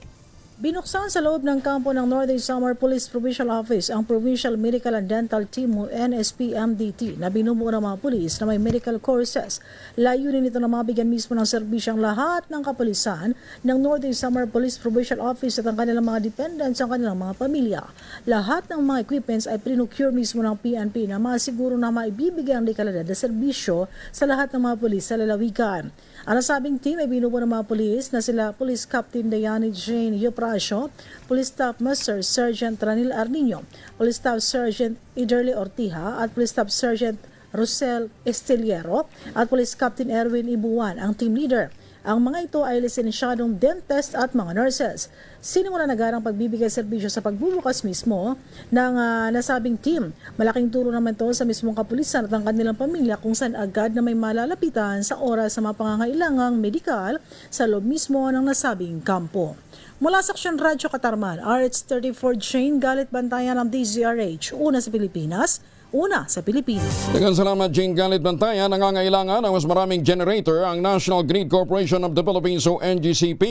P: Binuksan sa loob ng kampo ng Northern Samar Police Provincial Office ang Provincial Medical and Dental Team o NSP-MDT na binubuo ng mga pulis na may medical courses. Layunin nito na mabigyan mismo ng serbisyo ang lahat ng kapulisan ng Northern Samar Police Provincial Office at ang kanilang mga dependents ang kanilang mga pamilya. Lahat ng mga equipments ay pinocure mismo ng PNP na masiguro na maibibigay ang dekalidad na serbisyo sa lahat ng mga pulis sa lalawigan. Ang nasabing team ay binubuo ng mga pulis na sila Police Captain Diane Jane Yoprasio, Police Staff Master Sergeant Ranil Arniño, Police Staff Sergeant Iderle Ortija at Police Staff Sergeant Rosel Esteliero at Police Captain Erwin Ibuan ang team leader. Ang mga ito ay lisensyadong dentist at mga nurses. Sinimula na garang pagbibigay serbisyo sa pagbubukas mismo ng nasabing team. Malaking turo naman ito sa mismong kapulisan at ang kanilang pamilya kung saan agad na may malalapitan sa oras sa mga pangangailangang medikal sa loob mismo ng nasabing kampo. Mula sa Aksyon Radyo Katarman, RH34 Jane Galit Bantayan ng DZRH, una sa Pilipinas, una sa Pilipinas.
D: Daghang salamat, Jane Galit Bantayan. Nangangailangan ng mas maraming generator ang National Grid Corporation of the Philippines o NGCP.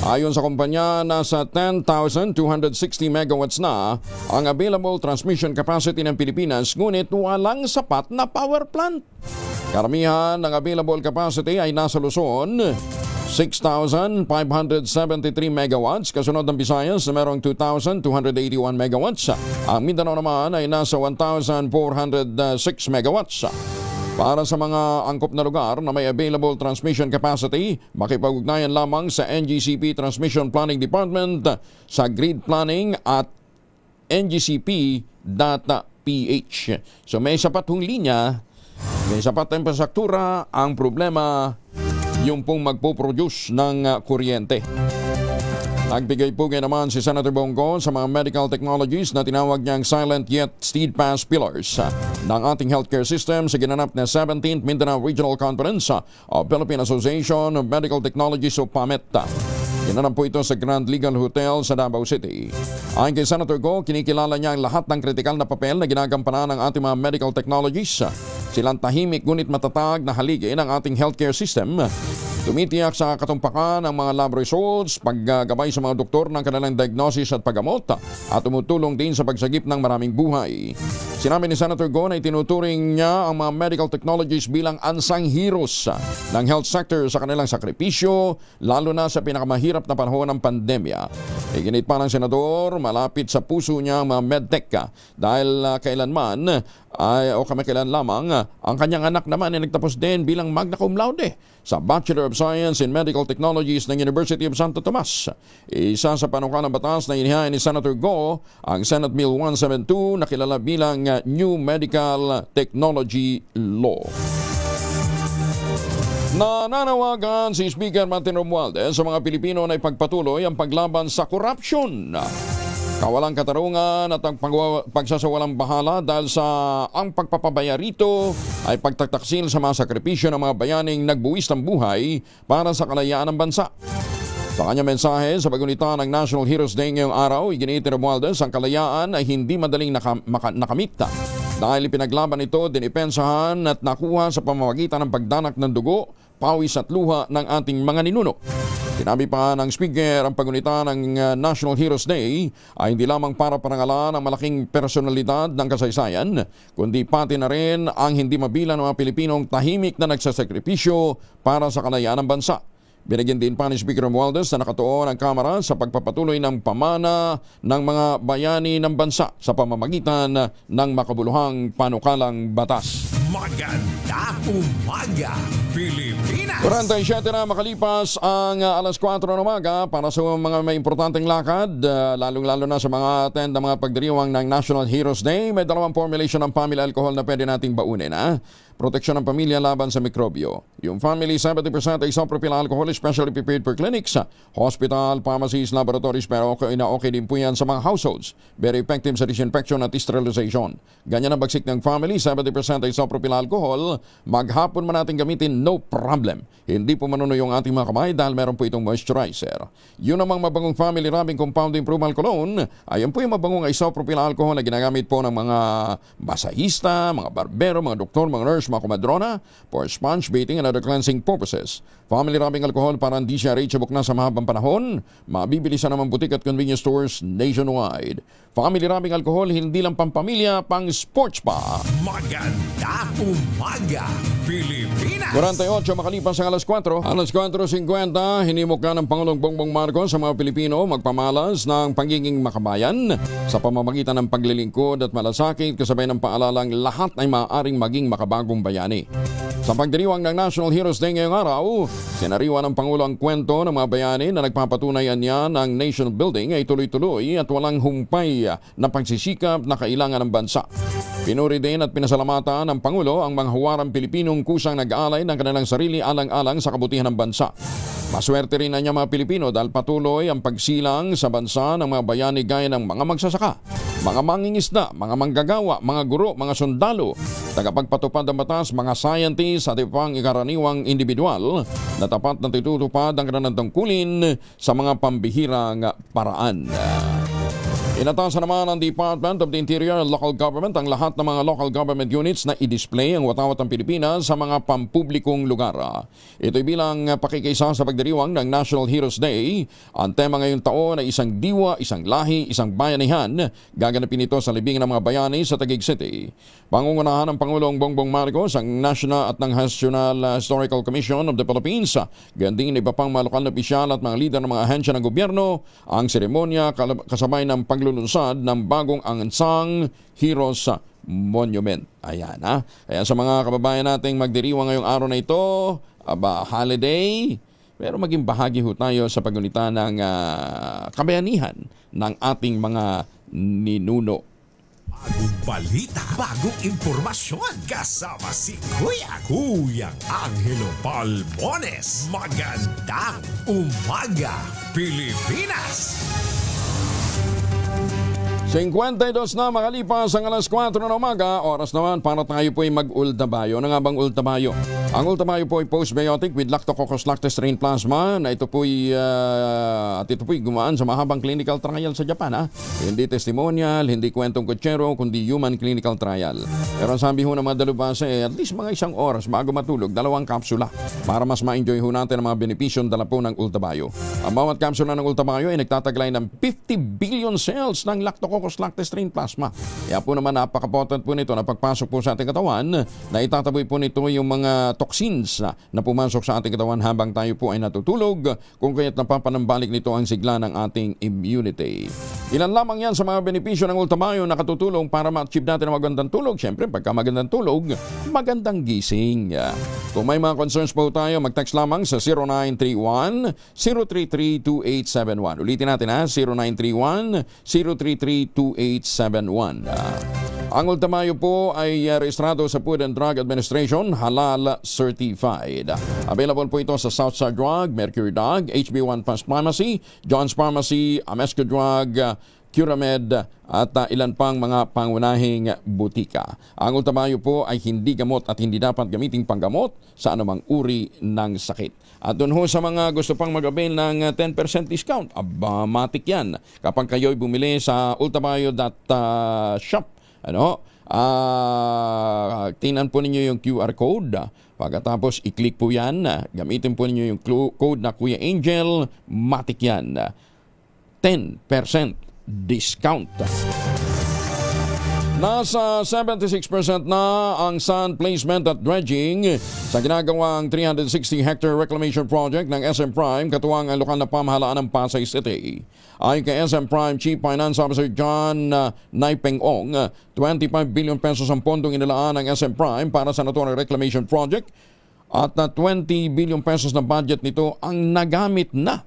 D: Ayon sa kumpanya, nasa 10,260 megawatts na ang available transmission capacity ng Pilipinas, ngunit walang sapat na power plant. Karamihan ng available capacity ay nasa Luzon, 6,573 megawatts. Kasunod ng Visayas na merong 2,281 megawatts. Ang Mindanao naman ay nasa 1,406 megawatts. Para sa mga angkop na lugar na may available transmission capacity, makipag-ugnayan lamang sa NGCP Transmission Planning Department sa grid planning at ngcp.ph. So may sapat hong linya, may sapat na infrastruktura. Ang problema, yung pong magpo-produce ng kuryente. Nagbigay pugay naman si Senator Bongo sa mga medical technologies na tinawag niyang silent yet steadfast pillars ng ating healthcare system sa ginanap na 17th Mindanao Regional Conference of Philippine Association of Medical Technologies o PAMET. Ginanap po ito sa Grand Legal Hotel sa Davao City. Ayon kay Senator Go, kinikilala niya ang lahat ng kritikal na papel na ginagampanan ng ating mga medical technologies. Silang tahimik ngunit matatag na haligi ng ating healthcare system. Tumitiyak sa katumpakan ng mga lab results, paggabay sa mga doktor ng kanilang diagnosis at paggamot, at tumutulong din sa pagsagip ng maraming buhay. Sinabi ni Senator Go na itinuturing niya ang mga medical technologies bilang unsung heroes ng health sector sa kanilang sakripisyo, lalo na sa pinakamahirap na panahon ng pandemya. Iginit pa ng Senador, malapit sa puso niya ang mga medtech dahil kailanman o kamakailan lamang ang kanyang anak naman ay nagtapos din bilang magna cum laude sa Bachelor of Science in Medical Technologies ng University of Santo Tomas. Isa sa panukalang batas na inihain ni Senator Go ang Senate Bill 172 na kilala bilang New Medical Technology Law. Nananawagan si Speaker Martin Romualdez sa mga Pilipino na ipagpatuloy ang paglaban sa korupsyon, kawalang katarungan at ang pagsasawalang bahala dahil sa ang pagpapabaya rito ay pagtataksil sa mga sakripisyo ng mga bayaning nagbuwis ng buhay para sa kalayaan ng bansa. Sa kanyang mensahe sa pagunita ng National Heroes Day ngayong araw, iginit ni Romualdez ang kalayaan ay hindi madaling nakamit dahil ipinaglaban ito, dinipensahan at nakuha sa pamamagitan ng pagdanak ng dugo, pawis at luha ng ating mga ninuno. Sinabi pa ng Speaker, ang pagunita ng National Heroes Day ay hindi lamang para parangalan ang malaking personalidad ng kasaysayan, kundi pati na rin ang hindi mabilang ng mga Pilipinong tahimik na nagsasakripisyo para sa kalayaan ng bansa. Binigyan din pa ni Speaker Romualdez na nakatuon ang Kamara sa pagpapatuloy ng pamana ng mga bayani ng bansa sa pamamagitan ng makabuluhang panukalang batas.
F: Maganda umaga, Pilipinas!
D: 47 na makalipas ang alas 4 ng umaga para sa mga may importanteng lakad, lalong-lalo na sa mga attend ng mga pagdiriwang ng National Heroes Day. May dalawang formulation ng family alcohol na pwede nating baunin. Proteksyon ng pamilya laban sa mikrobyo. Yung family 70% isopropyl alcohol specially prepared for clinics, hospital, pharmacies, laboratories, pero okay din po yan sa mga households. Very effective sa disinfection at sterilization. Ganyan ang bagsik ng family 70% isopropyl alcohol. Maghapon man natin gamitin, no problem. Hindi po manuno yung ating mga kamay dahil meron po itong moisturizer. Yun namang mabangong family rubbing compound improvement cologne, ayan po yung mabangong isopropyl alcohol na ginagamit po ng mga masahista, mga barbero, mga doktor, mga nurse, mga kumadrona for sponge bathing and other cleansing purposes. Family rubbing alcohol para hindi siya reachable na sa mahabang panahon. Mabibili sa naman butik at convenience stores nationwide. Family rubbing alcohol hindi lang pampamilya, pang sports pa.
F: Maganda umaga, Pilipinas!
D: 48 makalipas ang alas 4. Alas 4:50, hinimok na ng Pangulong Bongbong Marcos sa mga Pilipino magpamalas ng pagiging makabayan sa pamamagitan ng paglilingkod at malasakit kasabay ng paalalang lahat ay maaaring maging makabagong bayani. Sa pagdiriwang ng National Heroes Day ngayong araw, sinariwa ng Pangulo ang kwento ng mga bayani na nagpapatunayan niya ng nation building ay tuloy-tuloy at walang humpay na pagsisikap na kailangan ng bansa. Pinuri din at pinasalamatan ng Pangulo ang mga huwarang Pilipinong kusang nag-aalay ng kanilang sarili alang-alang sa kabutihan ng bansa. Maswerte rin na niya mga Pilipino dahil patuloy ang pagsilang sa bansa ng mga bayani gaya ng mga magsasaka, mga mangingisda, mga manggagawa, mga guro, mga sundalo, tagapagpatupad ng batas, mga scientists at ibang ikaraniwang individual na tapat na tutupad ang kanilang tungkulin sa mga pambihirang paraan. Inatasan naman ng Department of the Interior and Local Government ang lahat ng mga local government units na i-display ang watawat ng Pilipinas sa mga pampublikong lugar. Ito'y bilang pakikisa sa pagdiriwang ng National Heroes Day. Ang tema ngayong taon ay isang diwa, isang lahi, isang bayanihan. Gaganapin ito sa libingan ng mga bayani sa Taguig City. Pangungunahan ng Pangulong Bongbong Marcos ang National at ng National Historical Commission of the Philippines. Ganding iba pang mga lokal na opisyal at mga lider ng mga ahensya ng gobyerno. Ang seremonya kasabay ng paglulunsad ng bagong Ansang Heroes Monument. Ayan ha. Kaya sa mga kababayan nating magdiriwang ngayong araw na ito, holiday, pero maging bahagi ho tayo sa paggunita ng kabayanihan ng ating mga ninuno.
F: Bagong balita, bagong impormasyon, kasama si Kuyang Angelo Palmones. Magandang umaga, Pilipinas!
D: 52 na makalipas ang alas 4 ng umaga, oras naman para tayo po ay mag-ultabayo. Ano nga bang ultabayo? Ang ultabayo po ay postbiotic with Lactococcus lactis strain plasma na ito po ay gumaan sa mahabang clinical trial sa Japan. Ha? Hindi testimonial, hindi kwentong kutsero, kundi human clinical trial. Pero ang sabi ho ng mga dalubhasa at least mga isang oras bago matulog, 2 kapsula para mas ma-enjoy ho natin ang mga benepisyon dala po ng ultabayo. Ang bawat kapsula ng ultabayo ay nagtataglay ng 50 billion cells ng Lactococcus lactis strain plasma. Kaya po naman napaka-potent po nito na pagpasok po sa ating katawan na itataboy po nito yung mga toxins na pumasok sa ating katawan habang tayo po ay natutulog, kung kaya't napapanambalik nito ang sigla ng ating immunity. Ilan lamang yan sa mga benepisyo ng ultabayo na katutulong para ma-achieve natin ang magandang tulog. Siyempre, pagka magandang tulog, magandang gising. Kung may mga concerns po tayo, mag-text lamang sa 0931-033-2871. Ulitin natin ha, 0931-033-2871. Ang ultamayo po ay rehistrado sa Food and Drug Administration, halal certified. Available po ito sa Southside Drug, Mercury Drug, HB1 Fast Pharmacy, John's Pharmacy, Amesco Drug, Curamed at ilan pang mga pangunahing butika. Ang ultamayo po ay hindi gamot at hindi dapat gamiting panggamot sa anumang uri ng sakit. At doon ho sa mga gusto pang mag-avail ng 10% discount, matik yan. Kapag kayo'y bumili sa ultamayo.shop, tingnan po ninyo yung QR code. Pagkatapos i-click po yan, gamitin po ninyo yung code na Kuya Angel, matik yan. 10% discount. Nasa 76% na ang sand placement at dredging sa ginagawang 360-hectare reclamation project ng SM Prime, katuwang ang lokal na pamahalaan ng Pasay City. Ayon kay SM Prime Chief Finance Officer John Naipeng-ong, 25 billion pesos ang pondong inilaan ng SM Prime para sa naturang reclamation project at 20 billion pesos na budget nito ang nagamit na.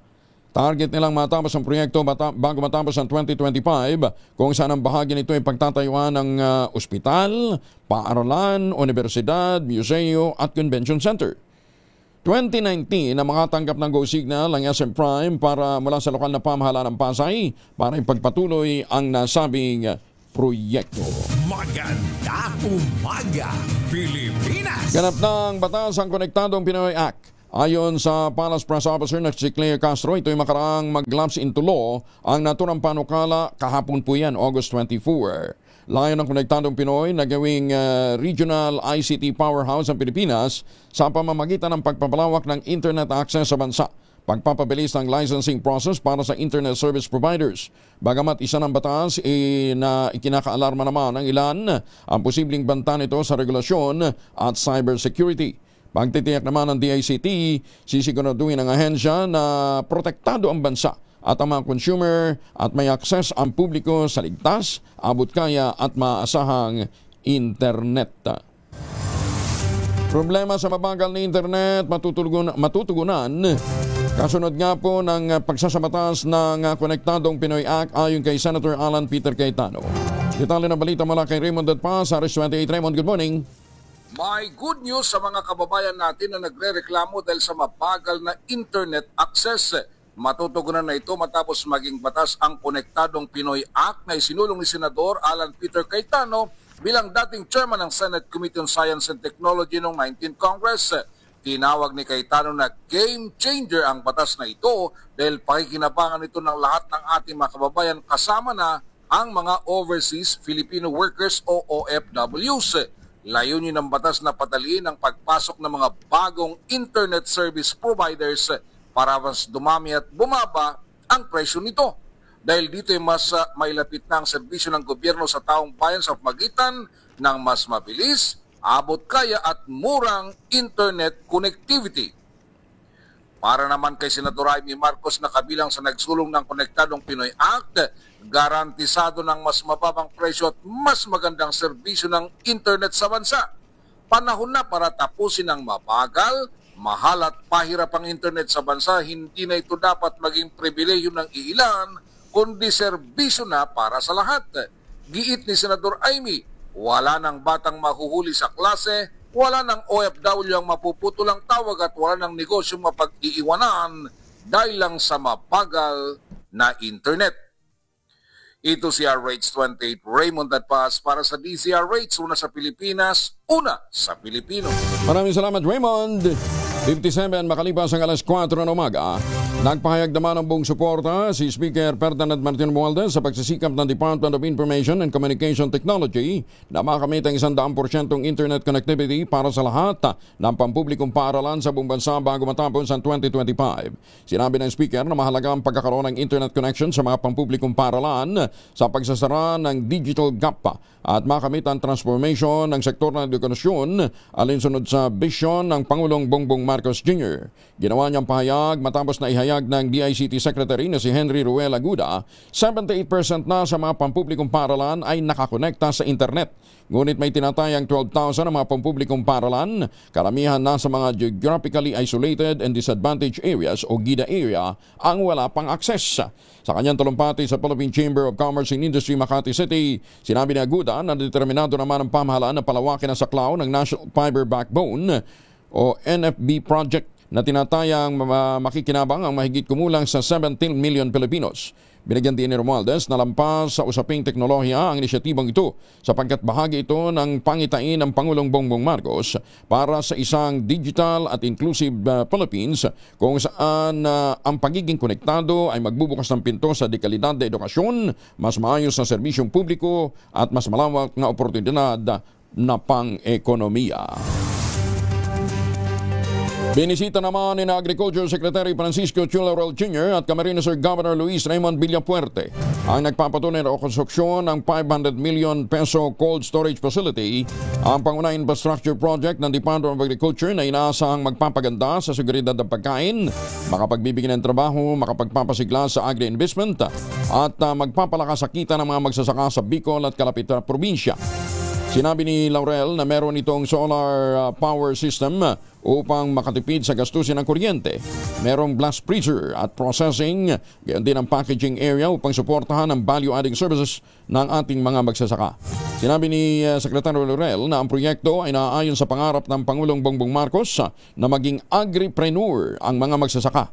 D: Target nilang matapos ang proyekto bago matapos ang 2025, kung saan ang bahagi nito ay pagtatayuan ng ospital, paaralan, universidad, museo at convention center. 2019 na makatanggap ng Go Signal ang SM Prime para mula sa lokal na pamahalaan ng Pasay para ipagpatuloy ang nasabing proyekto.
F: Magandang umaga, Pilipinas!
D: Ganap ng batas ang Konektadong Pinoy Act. Ayon sa Palace Press Officer na si Claire Castro, ito'y makaraang mag-lapse into law ang naturang panukala kahapon po yan, August 24. Layo ng Konektadong Pinoy na gawing regional ICT powerhouse ang Pilipinas sa pamamagitan ng pagpapalawak ng internet access sa bansa, pagpapabilis ng licensing process para sa internet service providers. Bagamat isa ng batas na ikinakaalarma naman ng ilan ang posibleng banta nito sa regulasyon at cybersecurity. Pagtitiyak naman ng DICT, sisiguraduhin ng ahensya na protektado ang bansa at ang mga consumer at may access ang publiko sa ligtas, abot kaya at maaasahang internet. Problema sa mabagal na internet matutugunan. Kasunod nga po ng pagsasabatas ng Konektadong Pinoy Act ayon kay Senator Alan Peter Cayetano. Detalye na balita mula kay Raymond Datpa sa RS28. Raymond, good morning.
Q: May good news sa mga kababayan natin na nagre-reklamo dahil sa mabagal na internet access. Matutugunan na ito matapos maging batas ang Konektadong Pinoy Act na isinulong ni Senador Alan Peter Cayetano bilang dating chairman ng Senate Committee on Science and Technology noong 19th Congress. Tinawag ni Cayetano na game changer ang batas na ito dahil pakikinabangan ito ng lahat ng ating mga kababayan kasama na ang mga overseas Filipino workers o OFWs. Layunin ng batas na pataliin ang pagpasok ng mga bagong internet service providers para mas dumami at bumaba ang presyo nito. Dahil dito ay mas mailapit na ang serbisyo ng gobyerno sa taong bayan sa pamagitan ng mas mabilis, abot kaya at murang internet connectivity. Para naman kay Senador Amy Marcos na kabilang sa nagsulong ng Konektadong Pinoy Act, garantisado ng mas mababang presyo at mas magandang serbisyo ng internet sa bansa. Panahon na para tapusin ang mabagal, mahal at pahirap ang internet sa bansa. Hindi na ito dapat maging pribilehiyo ng iilan, kundi serbisyo na para sa lahat. Giit ni Senador Amy, wala nang batang mahuhuli sa klase, wala nang OFW ang mapuputol ang tawag at wala nang negosyo mapag-iiwanan dahil lang sa mabagal na internet. Ito si RH28 Raymond Dadpas para sa DZRH, una sa Pilipinas, una sa Pilipino.
D: Maraming salamat Raymond. 57 makalipas ang alas 4 ng umaga. Nagpahayag naman ng buong suporta si Speaker Ferdinand Martin Romualdez sa pagsisikap ng Department of Information and Communication Technology na makamit ang 100% internet connectivity para sa lahat ng pampublikong paaralan sa buong bansa bago matapos ang 2025. Sinabi ng Speaker na mahalaga ang pagkakaroon ng internet connection sa mga pampublikong paaralan sa pagsasara ng digital gap at makamit ang transformation ng sektor ng edukasyon alinsunod sa vision ng Pangulong Bongbong Marcos Jr. Ginawa niyang pahayag matapos na ihayag ng DICT Secretary na si Henry Ruel Aguda, 78% na sa mga pampublikong paaralan ay nakakonekta sa internet. Ngunit may tinatayang 12,000 na mga pampublikong paaralan, karamihan na sa mga geographically isolated and disadvantaged areas o GIDA area ang wala pang akses. Sa kanyang talumpati sa Philippine Chamber of Commerce and Industry Makati City, sinabi ni Aguda na determinado naman ang pamahalaan na palawakin ang saklaw ng National Fiber Backbone o NFB project na tinatayang makikinabang ang mahigit kumulang sa 17 million Pilipinos. Binigyan din ni Romualdez na lampas sa usaping teknolohiya ang inisyatibang ito sapagkat bahagi ito ng pangitain ng Pangulong Bongbong Marcos para sa isang digital at inclusive Philippines kung saan ang pagiging konektado ay magbubukas ng pinto sa dekalidad na edukasyon, mas maayos na serbisyong publiko at mas malawak na oportunidad na pang-ekonomiya. Binisita naman ni Agriculture Secretary Francisco Chulaurel Jr. at Camarines Sur Governor Luis Raymond Villapuerte ang nagpapatunay na konstruksyon ng 500 million peso cold storage facility, ang pangunahing infrastructure project ng Department of Agriculture na inaasahang magpapaganda sa seguridad ng pagkain, makapagbibigay ng trabaho, makapagpapasigla sa agri-investment at magpapalakas sa kita ng mga magsasaka sa Bicol at kalapit na probinsya. Sinabi ni Laurel na meron itong solar power system upang makatipid sa gastusin ng kuryente. Merong blast freezer at processing, gayon din ang packaging area upang suportahan ang value-adding services ng ating mga magsasaka. Sinabi ni Secretary Laurel na ang proyekto ay naaayon sa pangarap ng Pangulong Bongbong Marcos na maging agripreneur ang mga magsasaka.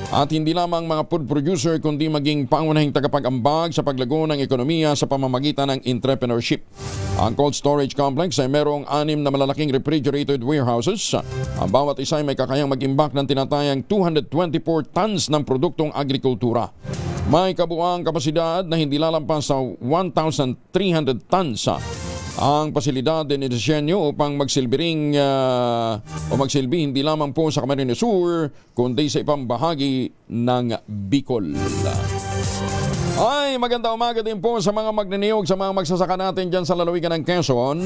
D: At hindi lamang mga food producer kundi maging pangunahing tagapag-ambag sa paglago ng ekonomiya sa pamamagitan ng entrepreneurship. Ang cold storage complex ay merong 6 na malalaking refrigerated warehouses. Ang bawat isa ay may kakayang mag-imbak ng tinatayang 224 tons ng produktong agrikultura. May kabuuang kapasidad na hindi lalampas sa 1,300 tons ang pasilidad din ni disenyo upang magsilbi hindi lamang po sa Camarines Sur kundi sa ibang bahagi ng Bicol. Ay, maganda umaga din po sa mga magniniyog sa mga magsasaka natin dyan sa lalawigan ng Quezon.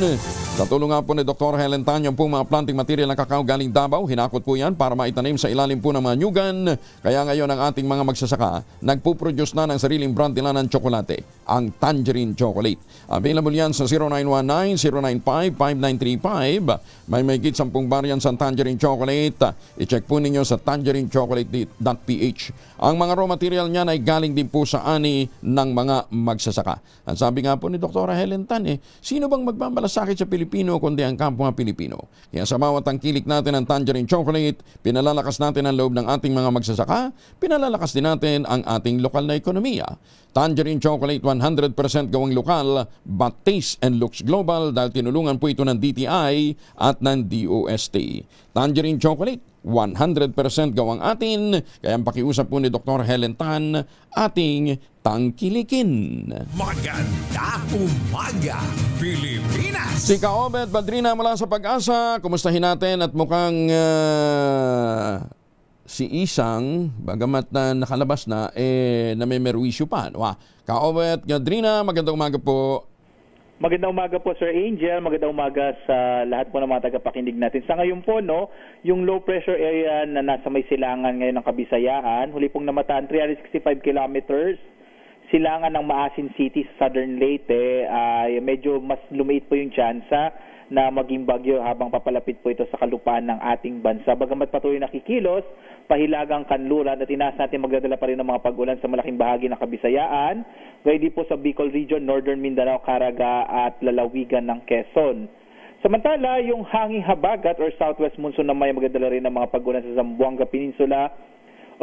D: Sa tulong nga po ni Dr. Helen Tanyo po mga planting material ng kakao galing Davao, hinakot po yan para maitanim sa ilalim po ng mga nyugan. Kaya ngayon ang ating mga magsasaka nagpuproduce na ng sariling brand nila ng tsokolate, ang Tangerine Chocolate. Available yan sa 0919-095-5935. May mahigit 10 variants sa Tangerine Chocolate. I-check po ninyo sa tangerinechocolate.ph. Ang mga raw material niyan ay galing din po sa ani ng mga magsasaka. Ang sabi nga po ni Dr. Helen Tan, sino bang magmamalasakit sa Pilipino kundi ang kapwa Pilipino? Kaya sa bawat tangkilik natin ng Tangerine Chocolate, pinalalakas natin ang loob ng ating mga magsasaka, pinalalakas din natin ang ating lokal na ekonomiya. Tangerine Chocolate 100% gawang lokal but taste and looks global dahil tinulungan po ito ng DTI at ng DOST. Tangerine Chocolate, 100% gawang atin. Kaya ang pakiusap po ni Dr. Helen Tan, ating tangkilikin.
F: Maganda umaga, Pilipinas!
D: Si Kaobet Badrina mula sa Pag-asa, kumustahin natin at mukhang si Isang, bagamat na nakalabas na, namimerwisyo pa. Kaobet Badrina, magandang umaga po.
R: Magandang umaga po, Sir Angel. Magandang umaga sa lahat po ng mga tagapakinig natin. Sa ngayon po, yung low pressure area na nasa may silangan ngayon ng Kabisayaan, huli pong namataan 365 kilometers, silangan ng Maasin City sa Southern Leyte, medyo mas lumiit po yung tsansa na maging bagyo habang papalapit po ito sa kalupaan ng ating bansa. Bagamat patuloy nakikilos, pahilagang kanluran at inaas natin magdadala pa rin ng mga pag-ulan sa malaking bahagi ng Kabisayaan, gayun din po sa Bicol Region, Northern Mindanao, Caraga at lalawigan ng Quezon. Samantala, yung hanging habagat or southwest monsoon na may magdadala rin ng mga pag-ulan sa Zamboanga Peninsula,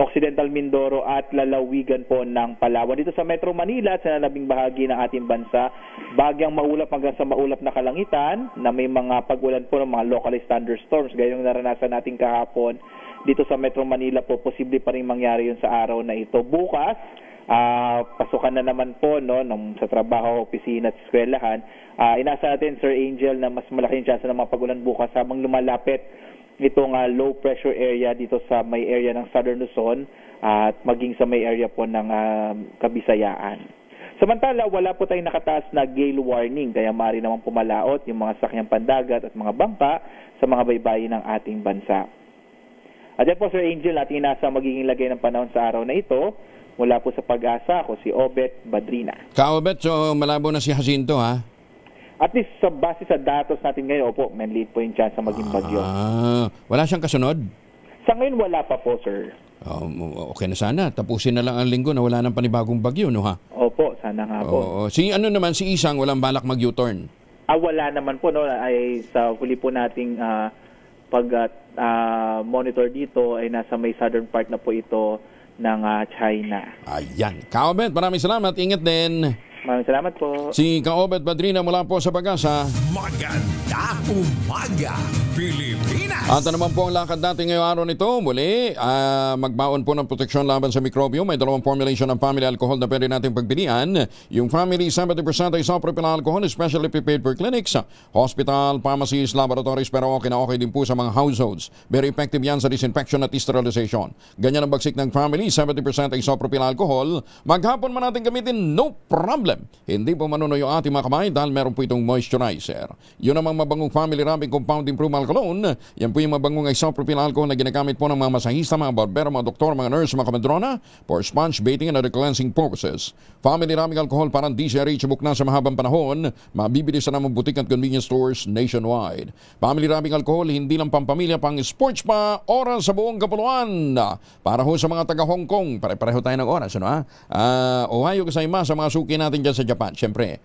R: Occidental Mindoro at lalawigan po ng Palawan. Dito sa Metro Manila at sa nalabing bahagi ng ating bansa, bagyang maulap hanggang sa maulap na kalangitan na may mga pag-ulan po ng mga localized thunderstorms. Gayong naranasan natin kahapon dito sa Metro Manila po, posible pa rin mangyari yun sa araw na ito. Bukas, pasukan na naman po sa trabaho, opisina at eskwelahan. Inasa natin, Sir Angel, na mas malaking chance ng mga pag-ulan bukas habang lumalapit itong low pressure area dito sa may area ng Southern Luzon at maging sa may area po ng Kabisayaan. Samantala, wala po tayong nakataas na gale warning, kaya maaari naman pumalaot yung mga sakyang pandagat at mga bangka sa mga baybayin ng ating bansa. At yan po, Sir Angel, ating nasa magiging lagay ng panahon sa araw na ito. Mula po sa Pag-asa, ako si Obet Badrina.
D: Ka-Obet, so malabo na si Jacinto, ha?
R: At least sa base sa datos natin ngayon, opo, may lead po yung chance na maging bagyo.
D: Wala siyang kasunod?
R: Sa ngayon, wala pa po, sir.
D: Okay na sana. Tapusin na lang ang linggo na wala ng panibagong bagyo, no ha?
R: Opo, sana nga po.
D: Si Isang, walang balak mag-U-turn?
R: Wala naman po, ay sa huli po nating pag-monitor dito ay nasa may southern part na po ito ng China.
D: Ayan. Ka-Obet, maraming salamat. Ingat din.
R: Maraming salamat po.
D: Si Ka-Obet Badrina mula po sa Pag-asa.
F: Maganda umaga, Pilipinas!
D: At naman po ang lakad natin ngayong araw nito. Muli, magbaon po ng proteksyon laban sa mikrobyo. May dalawang formulation ng family alcohol na pwede natin pagpilian. Yung family 70% ay isopropyl alcohol, especially prepared for clinics, hospital, pharmacies, laboratories, pero okay na okay din po sa mga households. Very effective yan sa disinfection at sterilization. Ganyan ang bagsik ng family, 70% ay isopropyl alcohol. Maghapon man natin gamitin, no problem. Hindi po manunoy yung ating mga kamay dahil meron po itong moisturizer. Yun namang mabangong family rubbing compound improvement cologne. Yan po yung mabangong isopropyl alcohol na ginagamit po ng mga masahista, mga barbero, mga doktor, mga nurse, mga kamedrona for sponge bathing and other cleansing purposes. Family rubbing alcohol parang di siya reachable na sa mahabang panahon. Mabibili sa namang butik at convenience stores nationwide. Family rubbing alcohol hindi lang pampamilya, pang sports pa, oras sa buong kapuluan. Para ho sa mga taga Hong Kong, pare-pareho tayo ng oras, Ohio kasayma sa mga suki natin dyan sa Japan. Siyempre,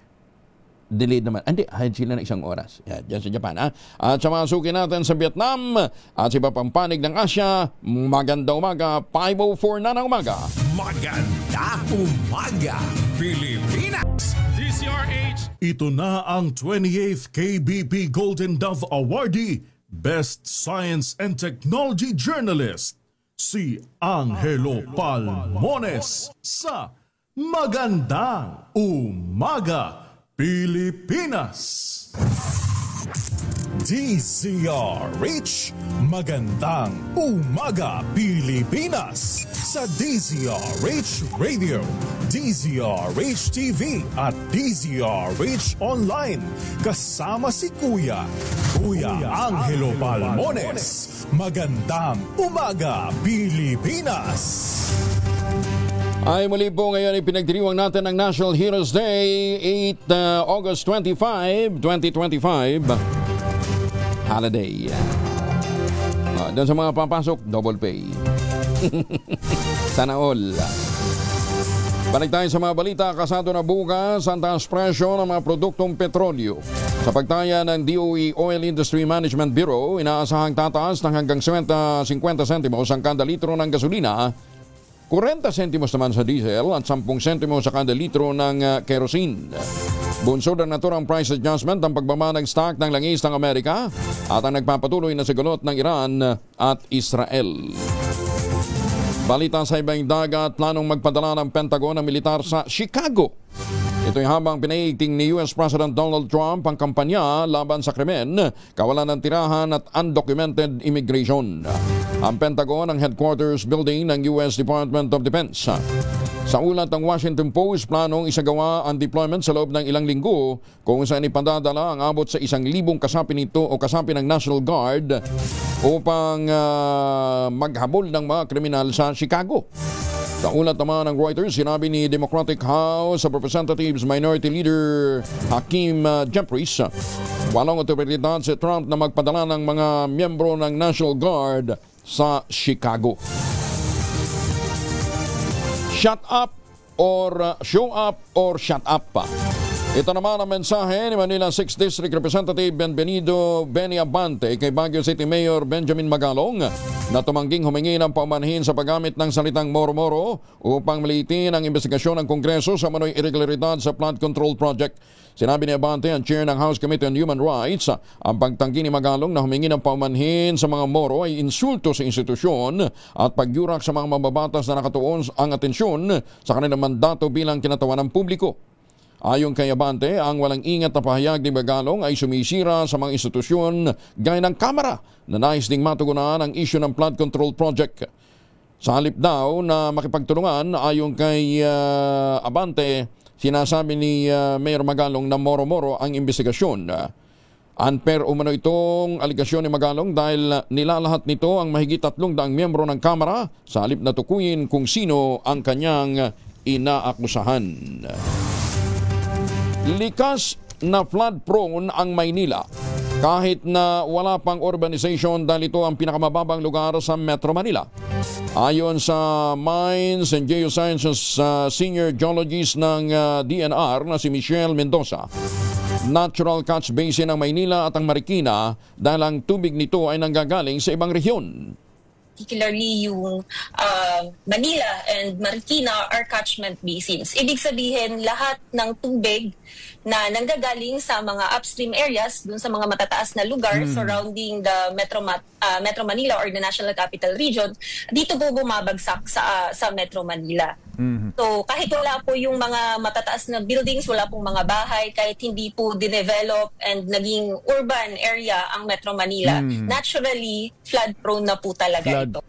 D: delayed naman. Hindi, ahead sila ng isang oras. Yan, dyan sa Japan, At sa mga suki natin sa Vietnam at sa iba pang panig ng Asya, maganda umaga, 5:04 na ng umaga.
F: Maganda umaga, Pilipinas!
A: DCRH. Ito na ang 28th KBP Golden Dove Awardee, Best Science and Technology Journalist, si Angelo Palmones sa Magandang Umaga, Pilipinas. DZRH, Magandang Umaga, Pilipinas. Sa DZRH Radio, DZRH TV at DZRH Online. Kasama si Kuya Angelo Palmones. Magandang Umaga, Pilipinas. Ay muli po ngayon ipinagdiriwang natin ang National Heroes Day, 8 August 25, 2025. Holiday. Doon sa mga papasok, double pay. Sana all. Balik tayo sa mga balita. Kasado na bukas ang taas presyo ng mga produktong petrolyo. Sa pagtaya ng DOE Oil Industry Management Bureau, inaasahang tataas ng hanggang 50 sentimos ang kada litro ng gasolina, 40 sentimos naman sa diesel at 10 sentimos sa kada litro ng kerosene. Bunsod ng naturang price adjustment ang pagbaba ng stock ng langis ng Amerika at ang nagpapatuloy na sigulot ng Iran at Israel. Balita sa ibang dagat, planong magpadala ng Pentagon ng militar sa Chicago. Ito'y habang pinaiigting ni US President Donald Trump ang kampanya laban sa krimen, kawalan ng tirahan at undocumented immigration. Ang Pentagon ang headquarters building ng US Department of Defense. Sa ulat ng Washington Post, planong isagawa ang deployment sa loob ng ilang linggo kung saan ipadadala ang abot sa 1,000 kasapi nito o kasapi ng National Guard upang maghabol ng mga kriminal sa Chicago. Sa ulat naman ng Reuters, sinabi ni Democratic House of Representatives Minority Leader Hakeem Jeffries, walang otoridad si Trump na magpadala ng mga miyembro ng National Guard sa Chicago. Shut up or show up or shut up pa. Ito naman ang mensahe ni Manila 6th District Representative Benvenido Benny Abante kay Baguio City Mayor Benjamin Magalong na tumangging humingi ng paumanhin sa paggamit ng salitang moro-moro upang maliitin ang investigasyon ng Kongreso sa manoy irregularidad sa flood control project. Sinabi ni Abante, ang chair ng House Committee on Human Rights, ang pagtanggi ni Magalong na humingi ng paumanhin sa mga moro ay insulto sa institusyon at pagyurak sa mga mababatas na nakatuon ang atensyon sa kanilang mandato bilang kinatawan ng publiko. Ayon kay Abante, ang walang ingat na pahayag ni Magalong ay sumisira sa mga institusyon gaya ng Kamara na nais ding matugunan ang issue ng flood control project. Sa halip daw na makipagtulungan, ayon kay Abante, sinasabi ni Mayor Magalong na moro-moro ang investigasyon. Unfair umano itong aligasyon ni Magalong dahil nilalahat nito ang mahigit 300 miyembro ng Kamara sa halip na tukuyin kung sino ang kanyang inaakusahan. Likas na flood-prone ang Maynila kahit na wala pang urbanization dahil ito ang pinakamababang lugar sa Metro Manila. Ayon sa Mines and Geosciences Senior Geologist ng DNR na si Michelle Mendoza, natural catch basin ng Maynila at ang Marikina dahil ang tubig nito ay nanggagaling sa ibang rehiyon.
S: Particularly yung Manila and Marikina are catchment basins. Ibig sabihin, lahat ng tubig na nanggagaling sa mga upstream areas, dun sa mga matataas na lugar surrounding the Metro Manila or the National Capital Region, dito po bumabagsak sa Metro Manila. So kahit wala po yung mga matataas na buildings, wala pong mga bahay, kahit hindi po dinevelop and naging urban area ang Metro Manila, naturally flood-prone na po talaga ito.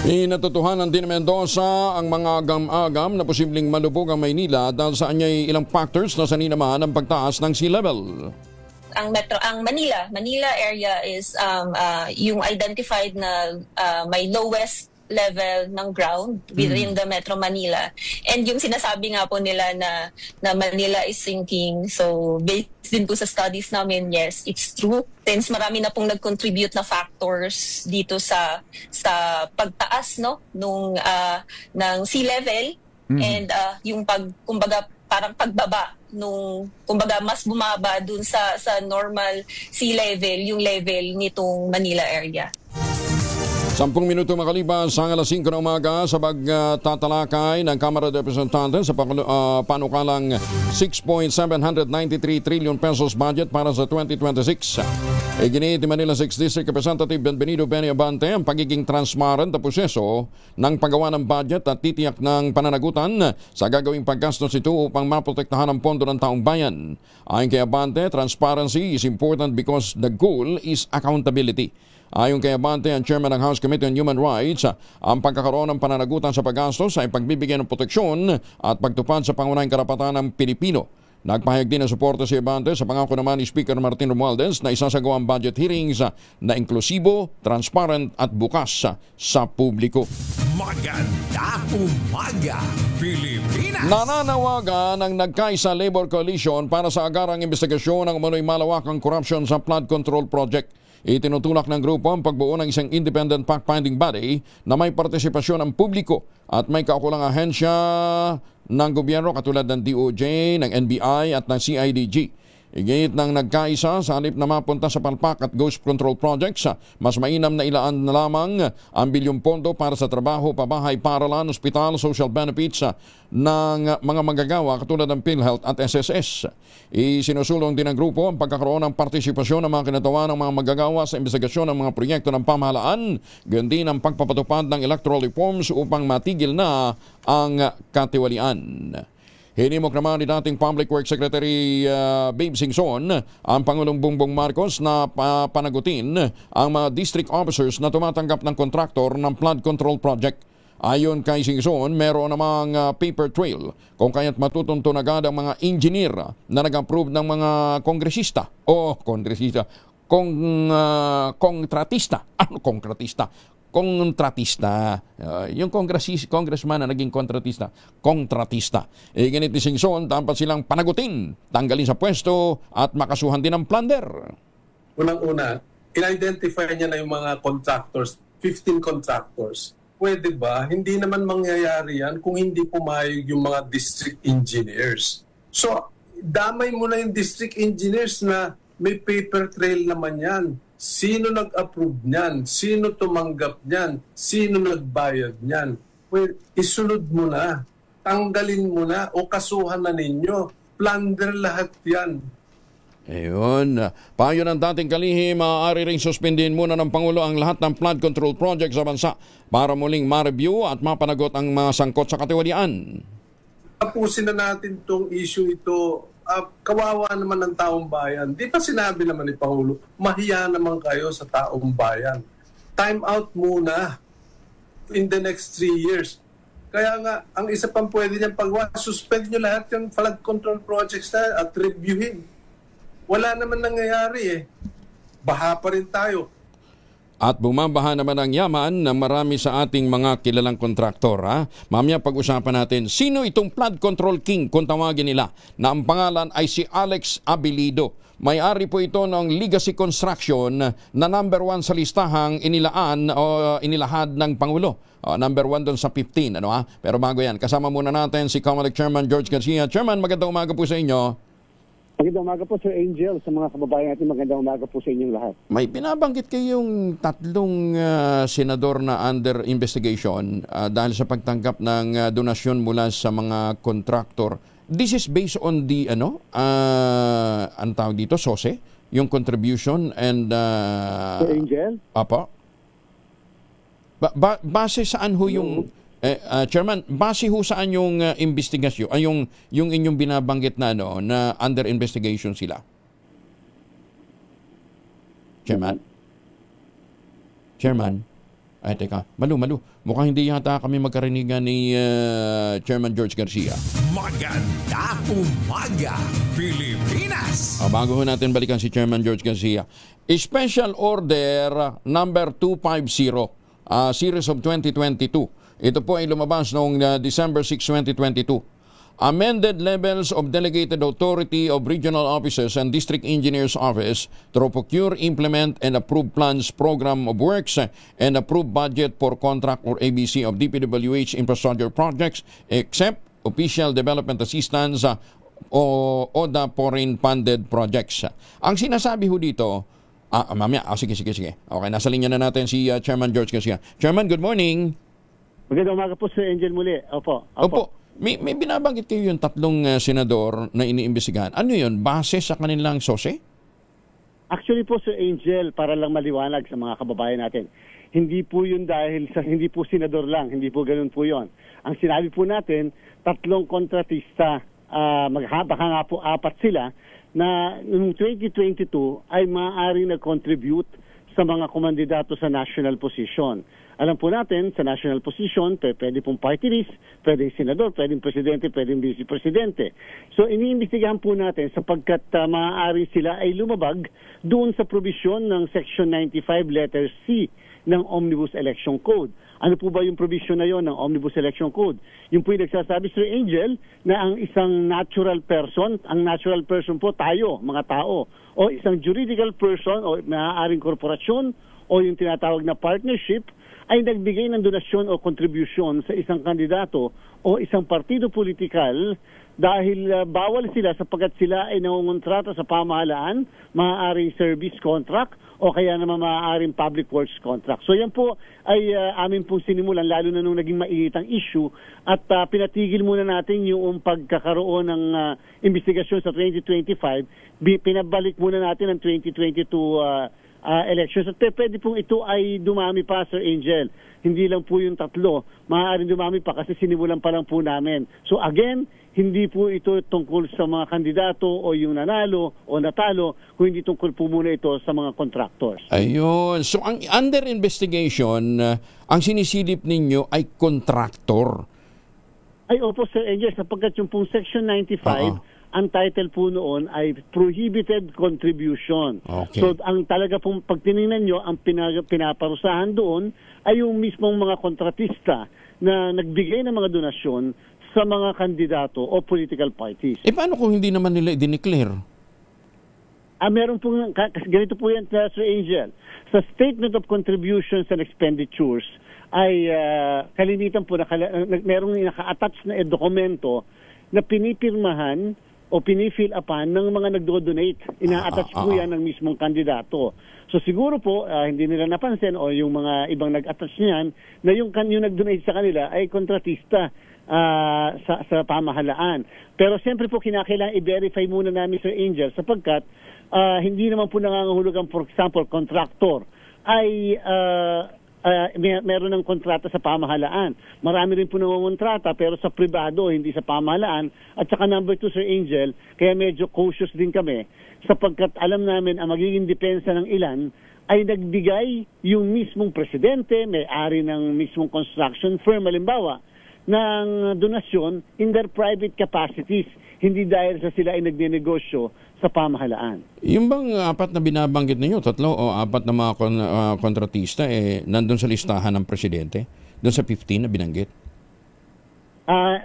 A: Inatutuhanan din ni Mendoza ang mga agam-agam na posibleng malubog ang Maynila dahil sa anyay ilang factors na saninaman ang pagtaas ng sea level.
S: Ang Manila area is yung identified na may lowest level ng ground within the Metro Manila. And yung sinasabi nga po nila na Manila is sinking. So based din po sa studies namin, yes, it's true. Since marami na pong nag-contribute na factors dito sa pagtaas ng sea level and yung kumbaga parang pagbaba nung kumbaga mas bumaba dun sa normal sea level, yung level nitong Manila area.
A: 10 minuto makalipas ang alas 5 ng umaga sa pagtatalakay ng Kamara de Representantes sa panukalang 6.793 trillion pesos budget para sa 2026. Iginit ni Manila 6th District Representative Benvenido Benny Abante ang pagiging transparent na proseso ng paggawa ng budget at titiyak ng pananagutan sa gagawing paggastos ito upang maprotektahan ang pondo ng taong bayan. Ayon kay Abante, transparency is important because the goal is accountability. Ayon kay Abante, ang chairman ng House Committee on Human Rights, ang pagkakaroon ng pananagutan sa paggastos ay pagbibigyan ng proteksyon at pagtupad sa pangunahing karapatan ng Pilipino. Nagpahayag din ng suporta si Abante sa pangako naman ni Speaker Martin Romualdez na isasagawa ang budget hearings na inklusibo, transparent at bukas sa publiko.
F: Maganda umaga, Pilipinas!
A: Nananawagan ang nagkaisa Labor Coalition para sa agarang investigasyon ng umano'y malawakang korupsyon sa flood control project. Itinutulak ng grupo ang pagbuo ng isang independent fact-finding body na may partisipasyon ng publiko at may kaukulang ahensya ng gobyerno katulad ng DOJ, ng NBI at ng CIDG. Igit ng nagkaisa sa halip na mapunta sa palpak at ghost control projects, mas mainam na ilaan na lamang ang bilyong pondo para sa trabaho, pabahay, paaralan, ospital, social benefits ng mga manggagawa katulad ng PhilHealth at SSS. Isinusulong din ng grupo ang pagkakaroon ng partisipasyon ng mga kinatawan ng mga manggagawa sa investigasyon ng mga proyekto ng pamahalaan, gayon din ang pagpapatupad ng electoral reforms upang matigil na ang katiwalian. Hinimok naman ni dating Public Works Secretary Babe Singson ang Pangulong Bongbong Marcos na panagutin ang mga district officers na tumatanggap ng kontraktor ng flood control project. Ayon kay Singson, meron namang paper trail kung kaya't matutunton agad ang mga engineer na nag-approve ng mga kontratista. Yung congressman na naging kontratista. Ganit ni Singson, dapat silang panagutin, tanggalin sa pwesto at makasuhan din ng plunder.
T: Unang-una, in-identify niya na yung mga contractors, 15 contractors. Pwede ba? Hindi naman mangyayari yan kung hindi pumayag yung mga district engineers. So, damay mo na yung district engineers na may paper trail naman yan. Sino nag-approve niyan? Sino tumanggap niyan? Sino nagbayad niyan? Well, isunod mo na. Tanggalin mo na o kasuhan na ninyo. Plunder lahat yan.
A: Ayun. Payo ng dating kalihim, maaari ring suspendin muna ng Pangulo ang lahat ng flood control project sa bansa para muling ma-review at mapanagot ang mga sangkot sa katiwalian.
T: Tapusin na natin itong issue ito. Kawawa naman ng taong bayan. Di ba sinabi naman ni Pangulo, mahiya naman kayo sa taong bayan. Time out muna in the next 3 years. Kaya nga, ang isa pang pwede niyang pagwa, suspend nyo lahat yung flood control projects na at reviewin. Wala naman nangyayari eh. Baha pa rin tayo.
A: At bumabaha naman ang yaman ng marami sa ating mga kilalang kontraktor. Mamaya pag-usapan natin, sino itong flood control king kung tawagin nila, na ang pangalan ay si Alex Abilido. May-ari po ito ng Legacy Construction na number 1 sa listahang inilaan o inilahad ng Pangulo. Number 1 doon sa 15. Pero bago yan, kasama muna natin si Comelec Chairman George Garcia. Chairman, magandang umaga po sa inyo.
U: Magandang umaga po, Sir Angel, sa mga kababayan natin. Magandang umaga po sa inyong lahat.
A: May binabanggit kayong tatlong senador na under investigation dahil sa pagtanggap ng donasyon mula sa mga contractor. This is based on the, ang tawag dito, SOSE, yung contribution and...
U: Sir Angel?
A: Apa? Base saan ho yung... Chairman, base ho saan yung investigasyon, yung inyong binabanggit na na under investigation sila? Chairman? Ay, teka. Malu. Mukhang hindi yata kami magkarinigan ni Chairman George Garcia.
F: Magandang umaga, Pilipinas!
A: Bago ho natin balikan si Chairman George Garcia. Special Order number 250, series of 2022. Ito po ay lumabas noong December 6, 2022. Amended levels of delegated authority of regional offices and district engineers office to procure, implement, and approve plans, program of works, and approve budget for contract or ABC of DPWH infrastructure projects except official development assistance o ODA foreign funded projects. Ang sinasabi ho dito, mamaya, sige. Okay, nasa linya na natin si Chairman George Garcia. Chairman, good morning.
U: Magandang umaga po, Sir Angel muli. Opo.
A: May binabanggit kayo yung tatlong senador na iniimbestigahan. Ano yun? Base sa kanilang SOSE?
U: Actually po, Sir Angel, para lang maliwanag sa mga kababayan natin, hindi po yun dahil sa hindi po senador lang, hindi po ganun po yun. Ang sinabi po natin, tatlong kontratista, baka nga po 4 sila, na noong 2022 ay maaaring nag-contribute sa mga komandidato sa national position. Alam po natin, sa national position, pwede pong party list, pwedeng senador, pwedeng presidente, pwedeng vice-presidente. So, iniimbestigahan po natin sapagkat maaari sila ay lumabag doon sa provision ng Section 95 letter C ng Omnibus Election Code. Ano po ba yung provision na yon ng Omnibus Election Code? Yung po yung nagsasabi, Sir Angel, na ang isang natural person, ang natural person po tayo, mga tao, o isang juridical person o maaaring korporasyon o yung tinatawag na partnership ay nagbigay ng donasyon o contribution sa isang kandidato o isang partido politikal dahil bawal sila sapagkat sila ay nangungontrata sa pamahalaan, maaaring service contract o kaya naman maaaring public works contract. So yan po ay amin pong sinimulan lalo na nung naging mainit ang issue at pinatigil muna natin yung pagkakaroon ng investigasyon sa 2025, pinabalik muna natin ang 2022 elections. At pwede pong ito ay dumami pa, Sir Angel. Hindi lang po yung 3, maaaring dumami pa kasi sinimulan pa lang po namin. So again, hindi po ito tungkol sa mga kandidato o yung nanalo o natalo, kung hindi tungkol po muna ito sa mga contractors.
A: Ayun. So, ang under investigation, ang sinisilip ninyo ay contractor.
U: Ay, opo, Sir Angel, sapagkat yung pong Section 95, ang title po noon ay Prohibited Contribution.
A: Okay.
U: So, ang talaga pong pag tinignan nyo, ang pinaparusahan doon ay yung mismong mga kontratista na nagbigay ng mga donasyon sa mga kandidato o political parties.
A: Paano kung hindi naman nila i-declare?
U: Meron po, ganito po yan, Sir Angel. Sa Statement of Contributions and Expenditures, ay kalimitan po, merong naka-attach na dokumento na pinipirmahan o pinifill upan ng mga nagdo-donate. Ina-attach po yan ng mismong kandidato. So siguro po, hindi nila napansin o yung mga ibang nag-attach niyan na yung nag-donate sa kanila ay kontratista sa pamahalaan. Pero siyempre po kinakailangan i-verify muna namin, Sir Angel, sapagkat hindi naman po nangangahulugan, for example, contractor ay meron ng kontrata sa pamahalaan. Marami rin po nangongontrata pero sa pribado, hindi sa pamahalaan. At saka number 2, Sir Angel, kaya medyo cautious din kami sapagkat alam namin ang magiging depensa ng ilan ay nagbigay yung mismong presidente, may-ari ng mismong construction firm, halimbawa, ng donasyon in their private capacities, hindi dahil sa sila ay nagnenegosyo sa pamahalaan.
A: Yung bang 4 na binabanggit ninyo, 3 o 4 na mga kontratista, nandun sa listahan ng presidente? Doon sa 15 na binanggit?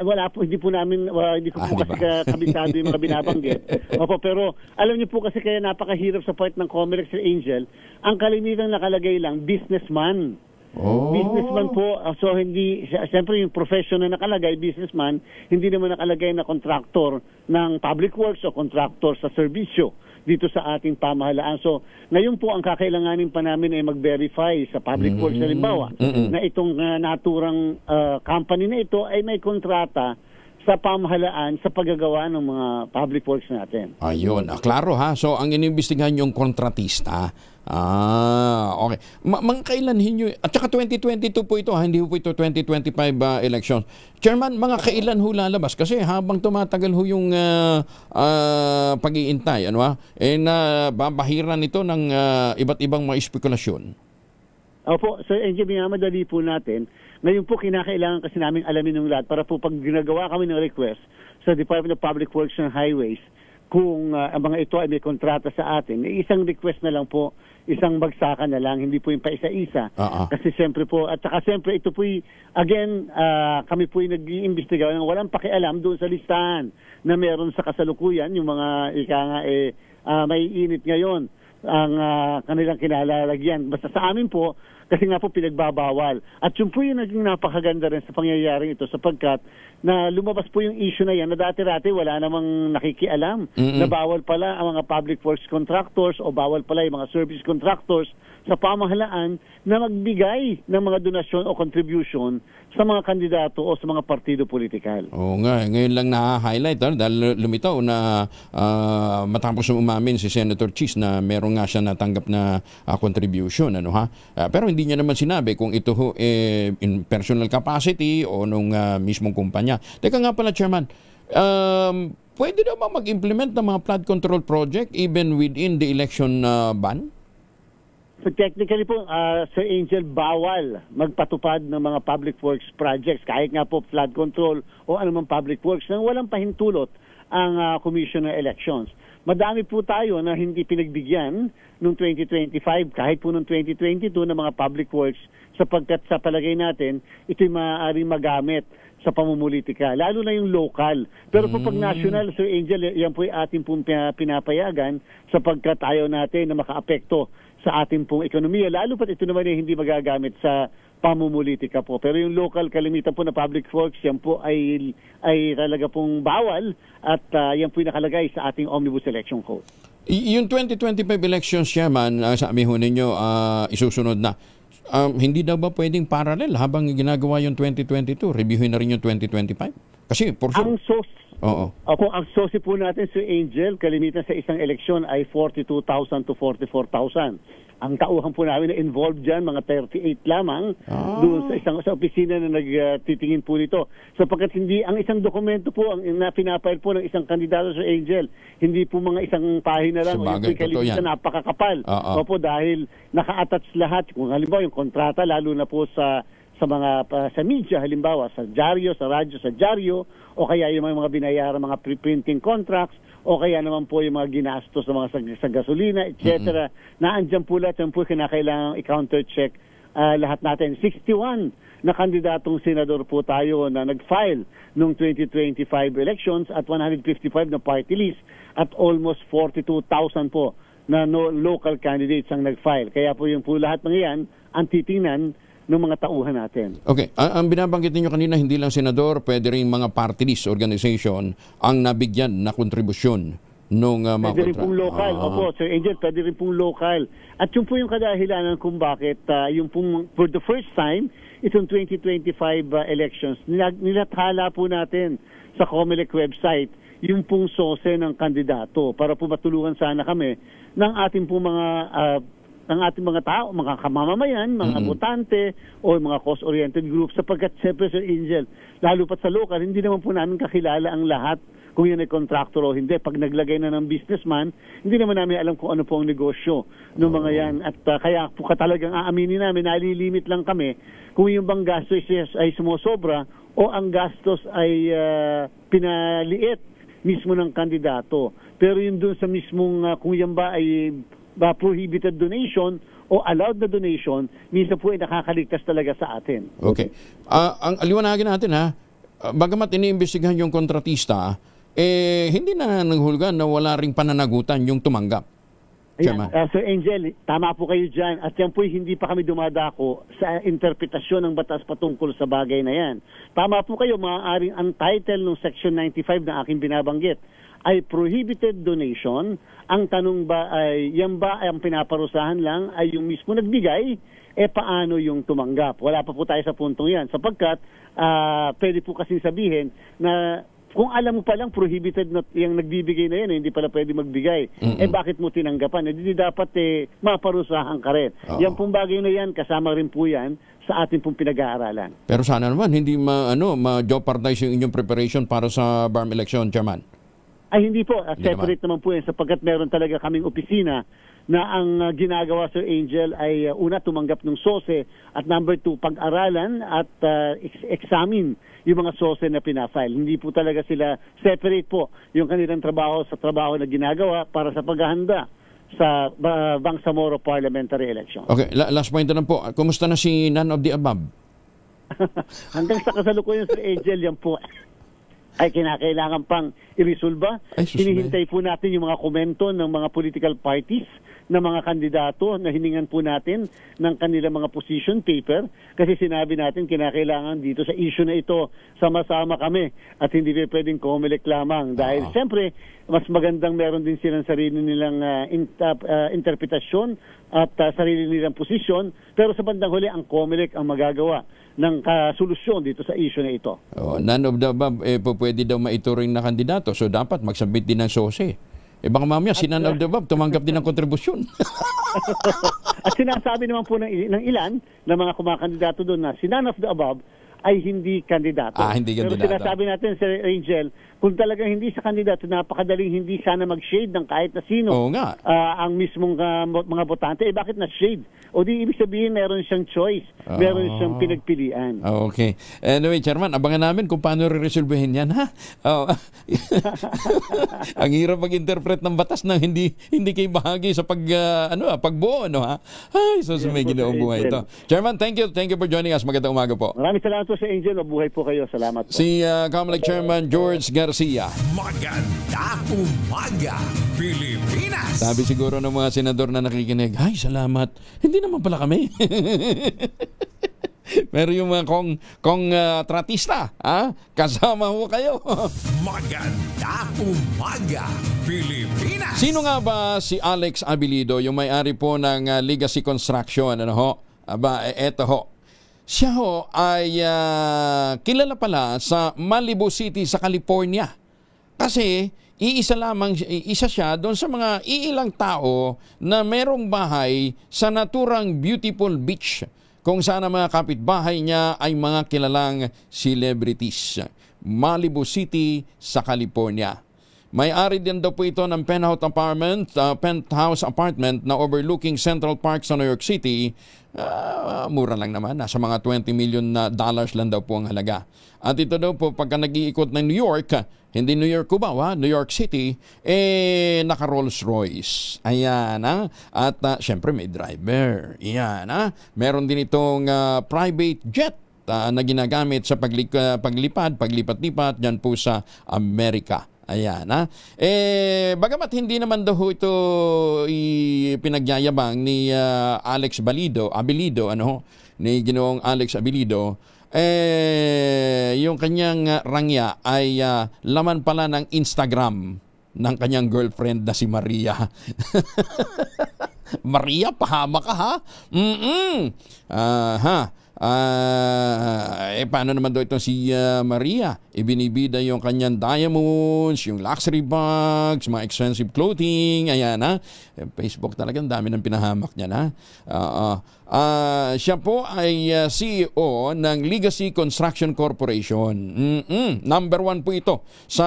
U: Wala po, hindi po namin, hindi ko po kasi kabisado yung mga binabanggit. Opo, pero alam niyo po kasi kaya napakahirap sa part ng Comelec, Sir Angel, ang kalimitang nakalagay lang, businessman. Businessman po, so hindi, siyempre yung profession na nakalagay, businessman, hindi naman nakalagay na contractor ng public works o contractor sa serbisyo dito sa ating pamahalaan. So, ngayon po ang kakailanganin pa namin ay mag-verify sa public works, halimbawa, na itong naturang company na ito ay may kontrata sa pamahalaan sa paggagawa ng mga public works natin.
A: Ayun, klaro ha. So, ang inimbestigahan yung kontratista. Okay. Mga kailan hinyo, at saka 2022 po ito, hindi po ito 2025 elections. Chairman, mga kailan ho lalabas? Kasi habang tumatagal ho yung pag-iintay, babahiran ito ng iba't ibang mga espekulasyon.
U: Opo, Sir Angel, minamadali po natin. Ngayon po, kinakailangan kasi namin alamin ng lahat para po pag ginagawa kami ng request sa Department of Public Works and Highways, kung ang mga ito ay may kontrata sa atin, isang request na lang po, isang bagsakan na lang, hindi po yung paisa-isa. Kasi siyempre po, at saka siyempre ito po, again, kami po yung nag-iimbestiga ng walang pakialam doon sa listahan na meron sa kasalukuyan, yung mga may init ngayon ang kanilang kinalalagyan. Basta sa amin po, kasi nga po pinagbabawal. At yun po yung naging napakaganda rin sa pangyayaring ito sapagkat na lumabas po yung issue na yan na dati-dati wala namang nakikialam na bawal pala ang mga public works contractors o bawal pala yung mga service contractors sa pamahalaan na magbigay ng mga donasyon o contribution sa mga kandidato o sa mga partido politikal.
A: Oo nga, ngayon lang na-highlight dahil lumitaw na matapos umamin si Senator Cheese na meron nga siya natanggap na contribution. Pero hindi niya naman sinabi kung ito in personal capacity o nung mismong kumpanya. Teka nga pala, Chairman, pwede na ba mag-implement ng mga flood control project even within the election ban?
U: So technically po, Sir Angel, bawal magpatupad ng mga public works projects, kahit nga po flood control o anumang public works, nang walang pahintulot ang Commission ng Elections. Madami po tayo na hindi pinagbigyan noong 2025, kahit po noong 2022 ng mga public works, sapagkat sa palagay natin, ito'y maaaring magamit sa pamumulitika, lalo na yung local. Pero po pag national, Sir Angel, yan po ay ating pong pinapayagan sapagkat ayaw natin na makaapekto sa ating pong ekonomiya, lalo pat ito naman ay hindi magagamit sa pamumulitika po. Pero yung local kalimitan po na public works, yan po ay talaga pong bawal at yan po yung nakalagay sa ating Omnibus Election Code.
A: Yung 2025 elections, Chairman, sabi ho ninyo, isusunod na. Hindi daw ba pwedeng parallel habang ginagawa yung 2022, reviewin na rin yung 2025? Kasi, for sure.
U: Ang sosi po natin sa Angel, kalimitan sa isang eleksyon ay 42,000 to 44,000. Ang tauhan po namin na involved dyan, mga 38 lamang, doon sa opisina na nagtitingin po nito. Sapagkat ang isang dokumento po, ang pinapile po ng isang kandidato sa Angel, hindi po mga isang pahina lang, o yung kalimitan napakakapal. Opo, dahil naka-attach lahat, kung halimbawa yung kontrata, lalo na po sa media, halimbawa sa dyaryo, sa radyo, sa dyaryo, o kaya yung mga binayaran, mga pre-printing contracts, o kaya naman po yung mga ginastos sa mga sa gasolina, etc. Naandyan po lahat, yan po kinakailangang i-counter-check lahat natin. 61 na kandidatong senador po tayo na nag-file noong 2025 elections at 155 na party list at almost 42,000 po na local candidates ang nag-file. Kaya po yung po lahat ng yan ang titingnan ng mga tauhan natin.
A: Okay. Ang binabanggit ninyo kanina, hindi lang senador, pwede rin mga party list organization ang nabigyan na kontribusyon nung
U: pwede rin pong local. Opo, Sir Angel, pwede rin pong local. At yun po yung kadahilanan kung bakit yung pong, for the first time, itong 2025 elections, nilathala po natin sa COMELEC website yung pong sose ng kandidato para po matulungan sana kami ng ating pong mga tao, mga kamamamayan, mga botante o mga cost-oriented groups sapagkat siyempre Sir Angel, lalo pat sa local, hindi naman po namin kakilala ang lahat kung yun ay contractor o hindi. Pag naglagay na ng businessman, hindi naman namin alam kung ano po ang negosyo ng mga yan. At kaya po talagang aaminin namin, nalilimit lang kami kung yung bang gastos ay sumusobra o ang gastos ay pinaliit mismo ng kandidato. Pero yun dun sa mismong kung yan ba ay prohibited donation o allowed na donation, minsan po ay nakakaligtas talaga sa atin.
A: Okay. Ang aliwanagin natin bagamat iniimbestigahan yung kontratista, hindi na nanghulgan na wala ring pananagutan yung tumanggap.
U: Sir Angel, tama po kayo dyan. At yan po hindi pa kami dumadako sa interpretasyon ng batas patungkol sa bagay na yan. Tama po kayo, maaaring ang title ng Section 95 na aking binabanggit ay prohibited donation. Ang tanong ba ay, yan ba ang pinaparusahan lang ay yung mismo nagbigay, paano yung tumanggap? Wala pa po tayo sa puntong yan. Sapagkat, pwede po kasing sabihin na kung alam mo palang prohibited na yung nagbibigay na yan, hindi pala pwede magbigay, bakit mo tinanggapan? Hindi dapat maparusahan ka rin. Yan pong bagay na yan, kasama rin po yan sa ating pong pinag-aaralan.
A: Pero sana naman, hindi ma-jeopardize yung inyong preparation para sa BARM election, Chairman.
U: Ay hindi po, separate naman po yan sapagkat meron talaga kaming opisina na ang ginagawa Sir Angel ay una tumanggap ng SOSE at number 2 pag-aralan at examine yung mga SOSE na pinafile. Hindi po talaga sila separate po yung kanilang trabaho sa trabaho na ginagawa para sa paghahanda sa Bangsamoro parliamentary election.
A: Okay, last point na po. Kumusta na si none of the above?
U: Hanggang sa kasalukuyan Sir Angel, yan po ay kinakailangan pang i-resolve. Hinihintay po natin yung mga komento ng mga political parties na mga kandidato na hiningan po natin ng kanilang mga position paper kasi sinabi natin kinakailangan dito sa issue na ito sama-sama kami at hindi pwedeng COMELEC lamang dahil siyempre mas magandang meron din silang sarili nilang interpretasyon at sarili nilang posisyon pero sa bandang huli ang COMELEC ang magagawa ng solusyon dito sa issue na ito.
A: None of the above pwede daw maituring na kandidato so dapat magsabit din ng SOSE. Baka mamaya si none of the above tumanggap din ng kontribusyon.
U: At sinasabi naman po ng ilan na mga kumakandidato doon na si none of the above ay hindi kandidato.
A: Hindi kandidato.
U: Pero sinasabi natin, Sir Angel, kung talagang hindi sa kandidato, napakadaling hindi sana mag-shade ng kahit na sino.
A: Oo nga.
U: Ang mismong mga botante, bakit na-shade? O di ibig sabihin, meron siyang choice. Meron siyang pinagpilian.
A: Okay. Anyway, Chairman, abangan namin kung paano re-resolvehin yan, ha? Ang hirap mag-interpret ng batas na hindi kayo bahagi sa pagbuo, no, ha? Ay, may ginoong buhay ito. Chairman, thank you. Thank you for joining us. Magandang umaga po.
U: Maraming salamat po. po sa Angel. Mabuhay po kayo. Salamat po.
A: Si Comelec Chairman George Garcia.
F: Maganda umaga, Pilipinas!
A: Sabi siguro ng mga senador na nakikinig, ay, salamat. Hindi naman pala kami. Pero yung mga tratista, kasama ho kayo.
F: Maganda umaga, Pilipinas!
A: Sino nga ba si Alex Abilido, yung may-ari po ng Legacy Construction? Ano ho? Aba, eto ho. Siya ho ay kilala pala sa Malibu City sa California. Kasi isa siya doon sa mga iilang tao na merong bahay sa naturang beautiful beach kung saan ang mga kapitbahay niya ay mga kilalang celebrities. Malibu City sa California. May-ari din daw po ito ng penthouse apartment na overlooking Central Park sa New York City. Mura lang naman, nasa mga $20 million lang daw po ang halaga. At ito daw po, pagka nag-iikot ng New York, hindi New York Cubao, New York City, naka Rolls Royce. Ayan, At syempre may driver. Ayan, Meron din itong private jet na ginagamit sa paglipat-lipat dyan po sa Amerika. Ayan, bagamat hindi naman daw ito pinagyayabang ni Alex Abilido, ni Ginoong Alex Abilido, yung kanyang rangya ay laman pala ng Instagram ng kanyang girlfriend na si Maria. Maria, pahama ka ha? Paano naman daw ito si Maria? Ibinibida yung kanyang diamonds, yung luxury bags, mga expensive clothing, ayan Facebook talagang dami ng pinahamak niya siya po ay CEO ng Legacy Construction Corporation. Number 1 po ito sa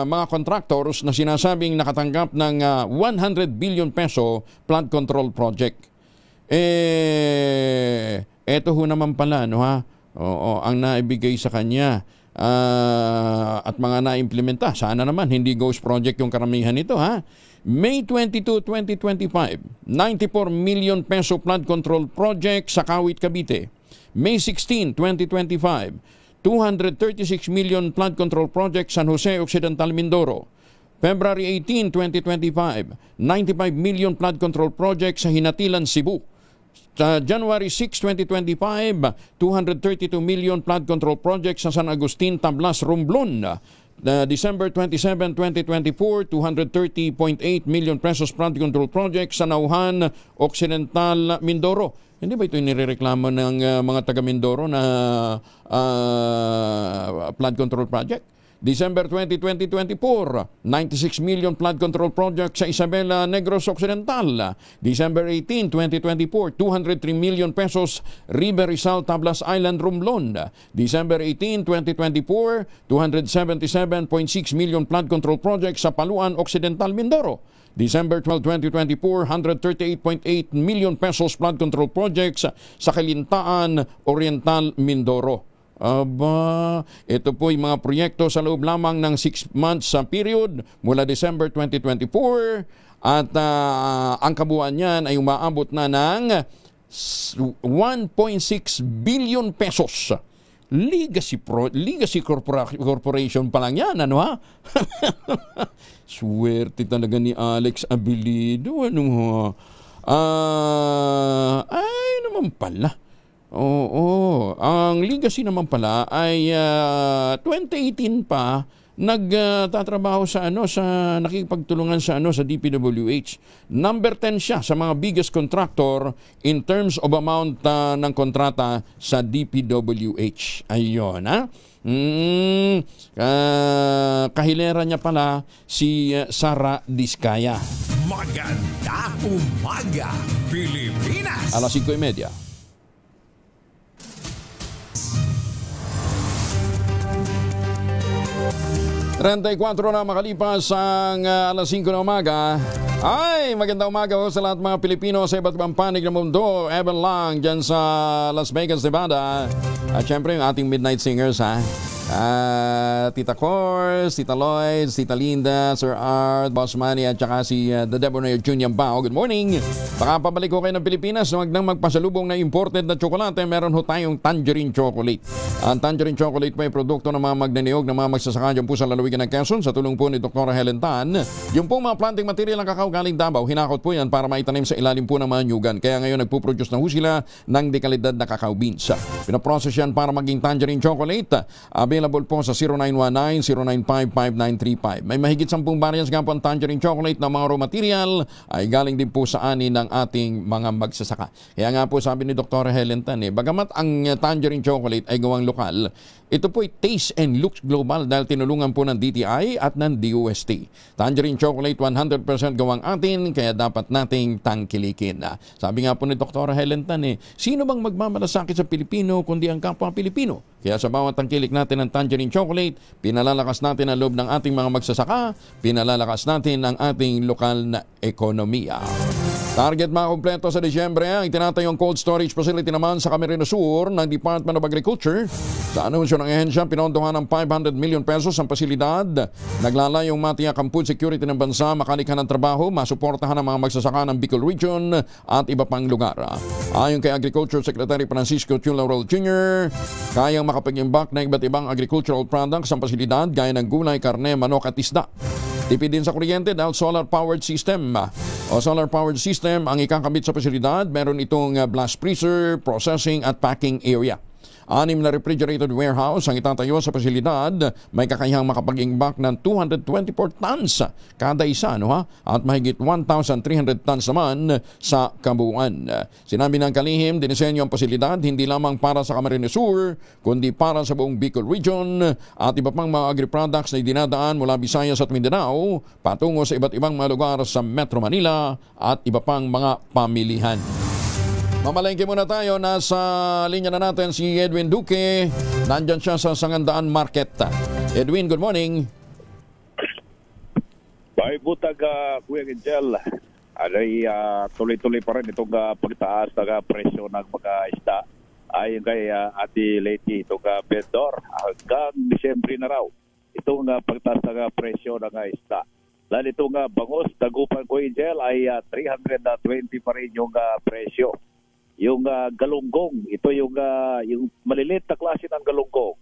A: mga contractors na sinasabing nakatanggap ng 100 billion peso flood control project. Eto ho naman pala, ang naibigay sa kanya at mga naimplementa. Sana naman hindi ghost project yung karamihan nito, May 22, 2025, 94 million peso flood control project sa Kawit, Cavite. May 16, 2025, 236 million flood control project San Jose Occidental, Mindoro. February 18, 2025, 95 million flood control project sa Hinatilan, Cebu. January 6, 2025, 232 million flood control projects sa San Agustin, Tablas, Romblon. December 27, 2024, 230.8 million pesos flood control projects sa Nauhan, Occidental, Mindoro. Hindi ba ito nirereklamo ng mga taga Mindoro na flood control project? December 20, 2024, 96 million flood control project sa Isabela, Negros Occidental. December 18, 2024, 203 million pesos River Rizal, Tablas Island, Romblon. December 18, 2024, 277.6 million flood control project sa Paluan Occidental, Mindoro. December 12, 2024, 138.8 million pesos flood control projects sa Kalintaan Oriental, Mindoro. Aba, ito po yung mga proyekto sa loob lamang ng 6 months sa period mula December 2024 at ang kabuuan niyan ay umaabot na ng 1.6 billion pesos. Legacy Corporation pa lang yan, Swerte talaga ni Alex Abilido, ay naman pala. Ang legacy naman pala ay 2018 pa nagtatrabaho sa nakikipagtulungan sa DPWH. Number 10 siya sa mga biggest contractor in terms of amount ng kontrata sa DPWH. Ayun, kahilera niya pala si Sara Diskaya.
F: Maganda umaga, Pilipinas!
A: Alas 5:30. 34 na makalipas ang alas 5 na umaga. Ay, magandang umaga ho sa lahat mga Pilipino sa iba't ibang panig ng mundo. Evan lang dyan sa Las Vegas, Nevada. At syempre yung ating Midnight Singers, Tita Cors, Tita Lloyd, Tita Linda, Sir Art, Boss Manny at saka si The Debonair Junior Bao. Good morning. Baka pabalik ko kayo ng Pilipinas, huwag nang magpasalubong na imported na tsokolate. Meron ho tayong tangerine chocolate. Ang tangerine chocolate po ay produkto ng mga magnaniyog ng mga magsasaka dyan po sa lalawigan ng Quezon sa tulong po ni Dr. Helen Tan. Yung po mga planting material ng kakao galing Davao, hinakot po yan para maitanim sa ilalim po ng mga nyugan. Kaya ngayon nagpuproduce na ho sila ng dekalidad na kakao beans. Pinaprocess yan para maging tangerine chocolate. Available po sa 0919-095-5935. May mahigit 10 variants nga po ang tangerine chocolate na mga raw material ay galing din po sa ani ng ating mga magsasaka. Kaya nga po sabi ni Dr. Helen Tan, bagamat ang tangerine chocolate ay gawang lokal, ito po ay taste and looks global dahil tinulungan po ng DTI at ng DOST. Tangerine chocolate 100% gawang atin, kaya dapat nating tangkilikin. Sabi nga po ni Dr. Helen Tan, sino bang magmamalasakit sa Pilipino kundi ang kapwa Pilipino? Kaya sa bawat tangkilik natin ng tangerine chocolate, pinalalakas natin ang loob ng ating mga magsasaka, pinalalakas natin ang ating lokal na ekonomiya. Target makumpleto sa Disyembre ang itinatayong cold storage facility naman sa Camarines Sur ng Department of Agriculture. Sa anunsyo ng ehensya, pinondohan ng 500 million pesos ang pasilidad. Naglalayong matiyak ang food security ng bansa, makalikha ng trabaho, masuportahan ang mga magsasaka ng Bicol Region at iba pang lugar. Ayon kay Agriculture Secretary Francisco Chu Laurel Jr., kayang makapag-imbak na iba't ibang agricultural products ang pasilidad gaya ng gulay, karne, manok at isda. Tipid din sa kuryente dahil solar-powered system. Solar-powered system ang ikakabit sa pasilidad. Meron itong blast freezer, processing at packing area. 6 na refrigerated warehouse ang itatayo sa pasilidad. May kakayahang makapag-imbak ng 224 tons kada isa, at mahigit 1,300 tons naman sa kabuuan. Sinabi ng kalihim, dinisenyo ang pasilidad hindi lamang para sa Camarines Sur, kundi para sa buong Bicol Region at iba pang mga agri-products na dinadaan mula Visayas at Mindanao patungo sa iba't ibang mga lugar sa Metro Manila at iba pang mga pamilihan. Mamalengke muna tayo. Nasa linya na natin si Edwin Duque. Nandyan siya sa Sangandaan Market. Edwin, good morning.
B: Bahay butag, Kuya Angel. Alay, tuloy-tuloy pa rin itong pagtaas ng presyo ng mga isda. Ayon kay Ate Leti, itong vendor, hanggang Disyembre na raw. Itong pagtaas ng presyo ng isda. Lalo itong bangus, tagupan Kuya Angel, ay 320 pa rin yung presyo. Yung galunggong, ito yung maliliit na klase ng galunggong,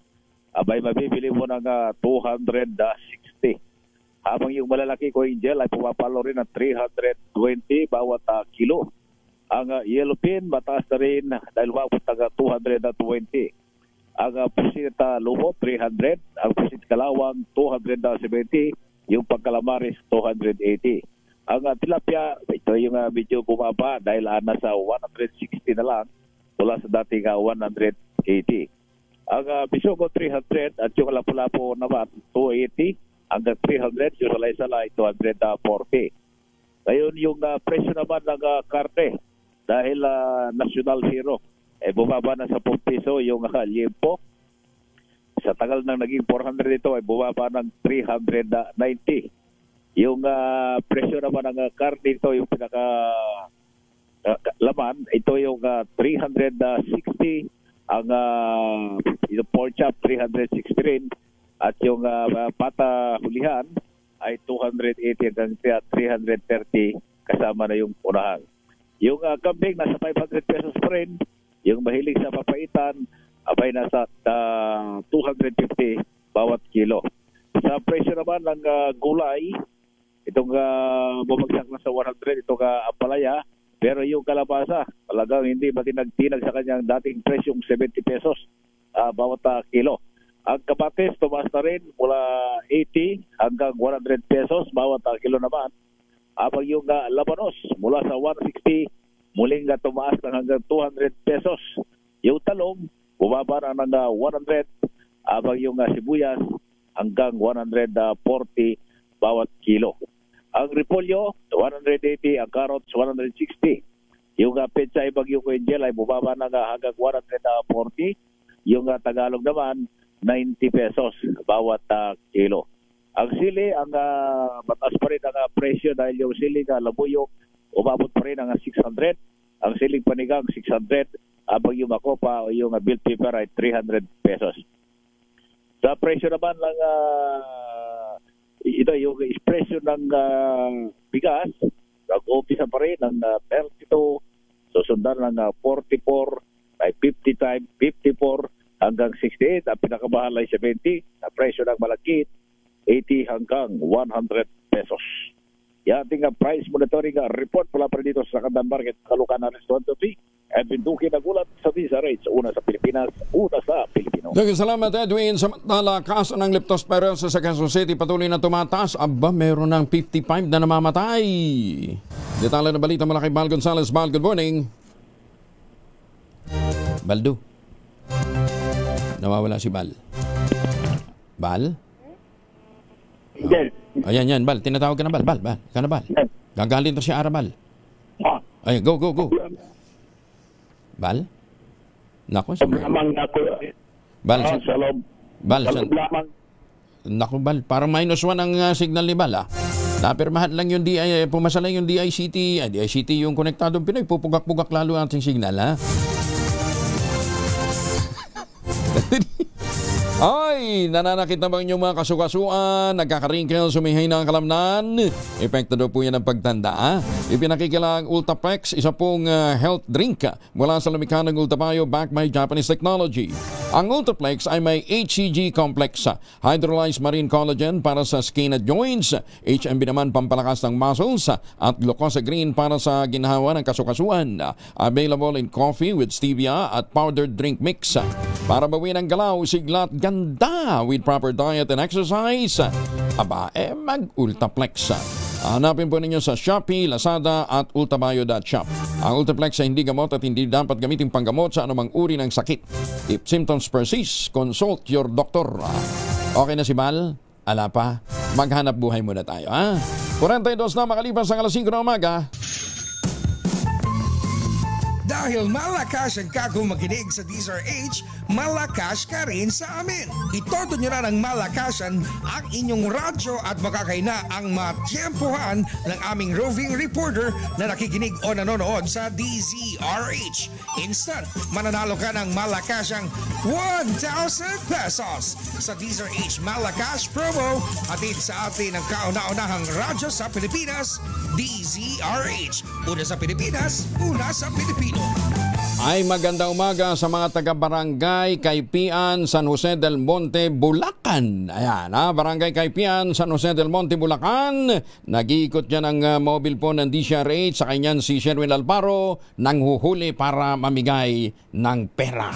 B: abay mabibili mo ng 260. Habang yung malalaki ko Angel ay pumapalo rin ng 320 bawat kilo. Ang yellowfin mataas na rin dahil wabot ng 220. Ang pusit lumot 300, ang pusit kalawang 270, yung pagkalamaris 280. Ang tilapia, ito yung medyo bumaba dahil nasa 160 na lang mula sa dating 180. Ang bisugo 300 at yung lapu-lapu naman 280 hanggang 300, yung salay-salay 240. Ngayon yung presyo naman ng karne dahil national hero, bumaba na sa 10 piso yung liempo. Sa tagal ng naging 400 ito ay bumaba ng 390. Yung presyo naman ng karne ito, yung pinaka laman, ito yung 360, ang yung pork chop 360 rin, at yung pata hulihan ay 280 hanggang 330 kasama na yung unahan. Yung kambing nasa 500 pesos pa rin, yung mahilig sa papaitan abay nasa 250 bawat kilo. Sa presyo naman ng gulay, itong bumagsak na sa 100, itong ampalaya, pero yung kalabasa, talagang hindi matinag-tinag sa kanyang dating presyong 70 pesos bawat kilo. Ang kamatis, tumaas na rin mula 80 hanggang 100 pesos bawat kilo naman. Habang yung labanos, mula sa 160, muling tumaas na hanggang 200 pesos. Yung talong, bumaba na ng 100, habang yung sibuyas, hanggang 140 bawat kilo. Ang repolyo, 180, ang carrots, 160. Yung pechay bagyo ko Angel ay bumaba na hanggang 140. Yung Tagalog naman, 90 pesos bawat kilo. Ang sili, ang mataas pa rin ang presyo dahil yung siling labuyo, umabot pa rin ang 600. Ang siling panigang, 600. Habang yung makopa o yung bell pepper ay 300 pesos. Sa presyo naman ng ito yung presyo ng bigas, nag-umpisa pa rin ng 32, susundan ng 44, ay 50 times 54 hanggang 68. Ang pinakamahal ay 70. Ang presyo ng malagkit, 80 hanggang 100 pesos. Yan ating price monitoring report pala pa dito sa Kandan Market, Kalukan Restaurant Fee. Edwin Duque nagulat sa Visa Rates. Una sa Pilipinas, una sa Pilipino.
A: Salamat Edwin. Samantala, kaso ng leptospirosis sa Quezon City patuloy na tumataas. Aba, meron ng 55 na namamatay. Detalye na balita mula kay Bal Gonzales. Bal, good morning. Baldo. Nawawala si Bal. Bal? Oh. Ayan, Bal. Tinatawag ka na, Bal. Bal. Ka na, Bal. Gagalin to si Arabal. Ay, go. Bal? Nako, Nako, Bal. Parang -1 ang signal ni Bal, Napirmahan lang yung pumasa lang yung DICT yung konektadong Pinoy. Pupugak-pugak lalo ang ating signal, Ay, nananakit na ba inyong mga kasukasuan? Nagkakaringkel, sumihay na ang kalamnan? Epekto daw po yan ng pagtanda. Ipinakikilang Ultaplex, isa pong health drink mula sa lumikha ng Ultabayo backed by Japanese technology. Ang Ultaplex ay may HCG complex, hydrolyzed marine collagen para sa skin at joints, HMB naman pampalakas ng muscles, at glucosa green para sa ginhawa ng kasukasuan. Available in coffee with stevia at powdered drink mix. Para bawiin ang galaw, sigla at ganda with proper diet and exercise, mag-Ultaplex. Hanapin po ninyo sa Shopee, Lazada at ultabayo.shop. Ang Ultaplex ay hindi gamot at hindi dapat gamitin panggamot sa anumang uri ng sakit. If symptoms persist, consult your doctor. Okay na si Bal? Ala pa? Maghanap buhay muna tayo, 42 na makalipas ang 5 ng umaga.
F: Dahil malakas ang kakong makinig sa DZRH, malakas ka rin sa amin. Itoto nyo na ng malakasan ang inyong radyo at makakay na ang matiyempohan ng aming roving reporter na nakikinig o nanonood sa DZRH. Instant, mananalo ka ng malakasang 1,000 pesos sa DZRH Malakas Promo, atid sa atin ng kauna-unahang radyo sa Pilipinas, DZRH. Una sa Pilipinas, una sa Pilipino.
A: Ay magandang umaga sa mga taga-barangay Kaypian, San Jose del Monte, Bulacan. Ayan, Barangay Kaypian, San Jose del Monte, Bulacan. Nag-iikot dyan ang mobile phone ng DZRH. Sa kanyan si Sherwin Alparo nang huhuli para mamigay ng pera.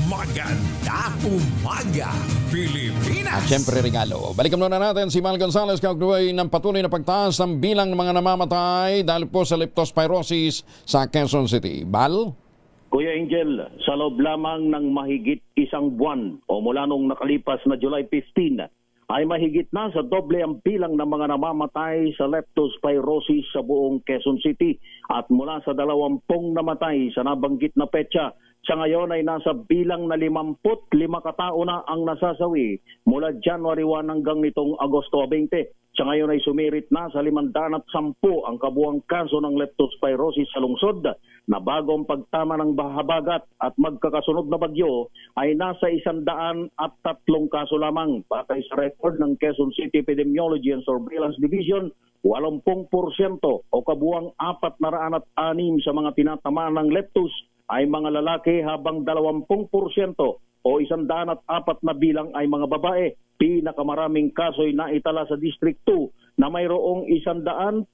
F: Maganda umaga, Pilipinas!
A: At syempre regalo. Balikan muna natin si Mal Gonzales kaugnay ng patuloy na pagtaas ng bilang ng mga namamatay dahil po sa leptospirosis sa Quezon City. Bal?
E: Kuya Angel, sa loob lamang ng mahigit isang buwan o mula nung nakalipas na July 15, ay mahigit na sa doble ang bilang ng mga namamatay sa leptospirosis sa buong Quezon City at mula sa 20 namatay sa nabanggit na petsa. Sa ngayon ay nasa bilang na 55 katao na ang nasasawi mula January 1 hanggang nitong Agosto 20. Sa ngayon ay sumirit na sa 510 ang kabuang kaso ng leptospirosis sa lungsod na bagong pagtama ng bahabagat at magkakasunod na bagyo ay nasa 103 kaso lamang. Batay sa record ng Quezon City Epidemiology and Surveillance Division, 80% o kabuang 406 sa mga tinatamaan ng leptos ay mga lalaki habang 20% o 104 na bilang ay mga babae. Pinakamaraming kaso ay naitala sa District 2 na mayroong 173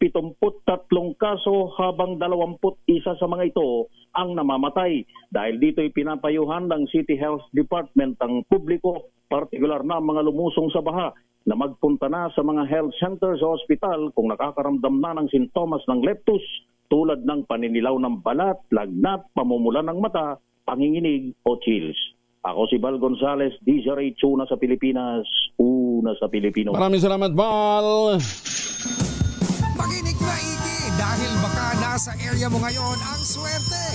E: kaso habang 21 sa mga ito ang namamatay. Dahil dito ay pinapayuhan ng City Health Department ang publiko, partikular na mga lumusong sa baha, na magpunta na sa mga health centers o hospital kung nakakaramdam na ng sintomas ng leptos tulad ng paninilaw ng balat, lagnat, pamumula ng mata, panginginig o chills. Ako si Bal Gonzales, DZRH, una sa Pilipinas, una sa Pilipino.
A: Maraming salamat, Bal!
F: Makinig maigi dahil baka nasa area mo ngayon ang swerte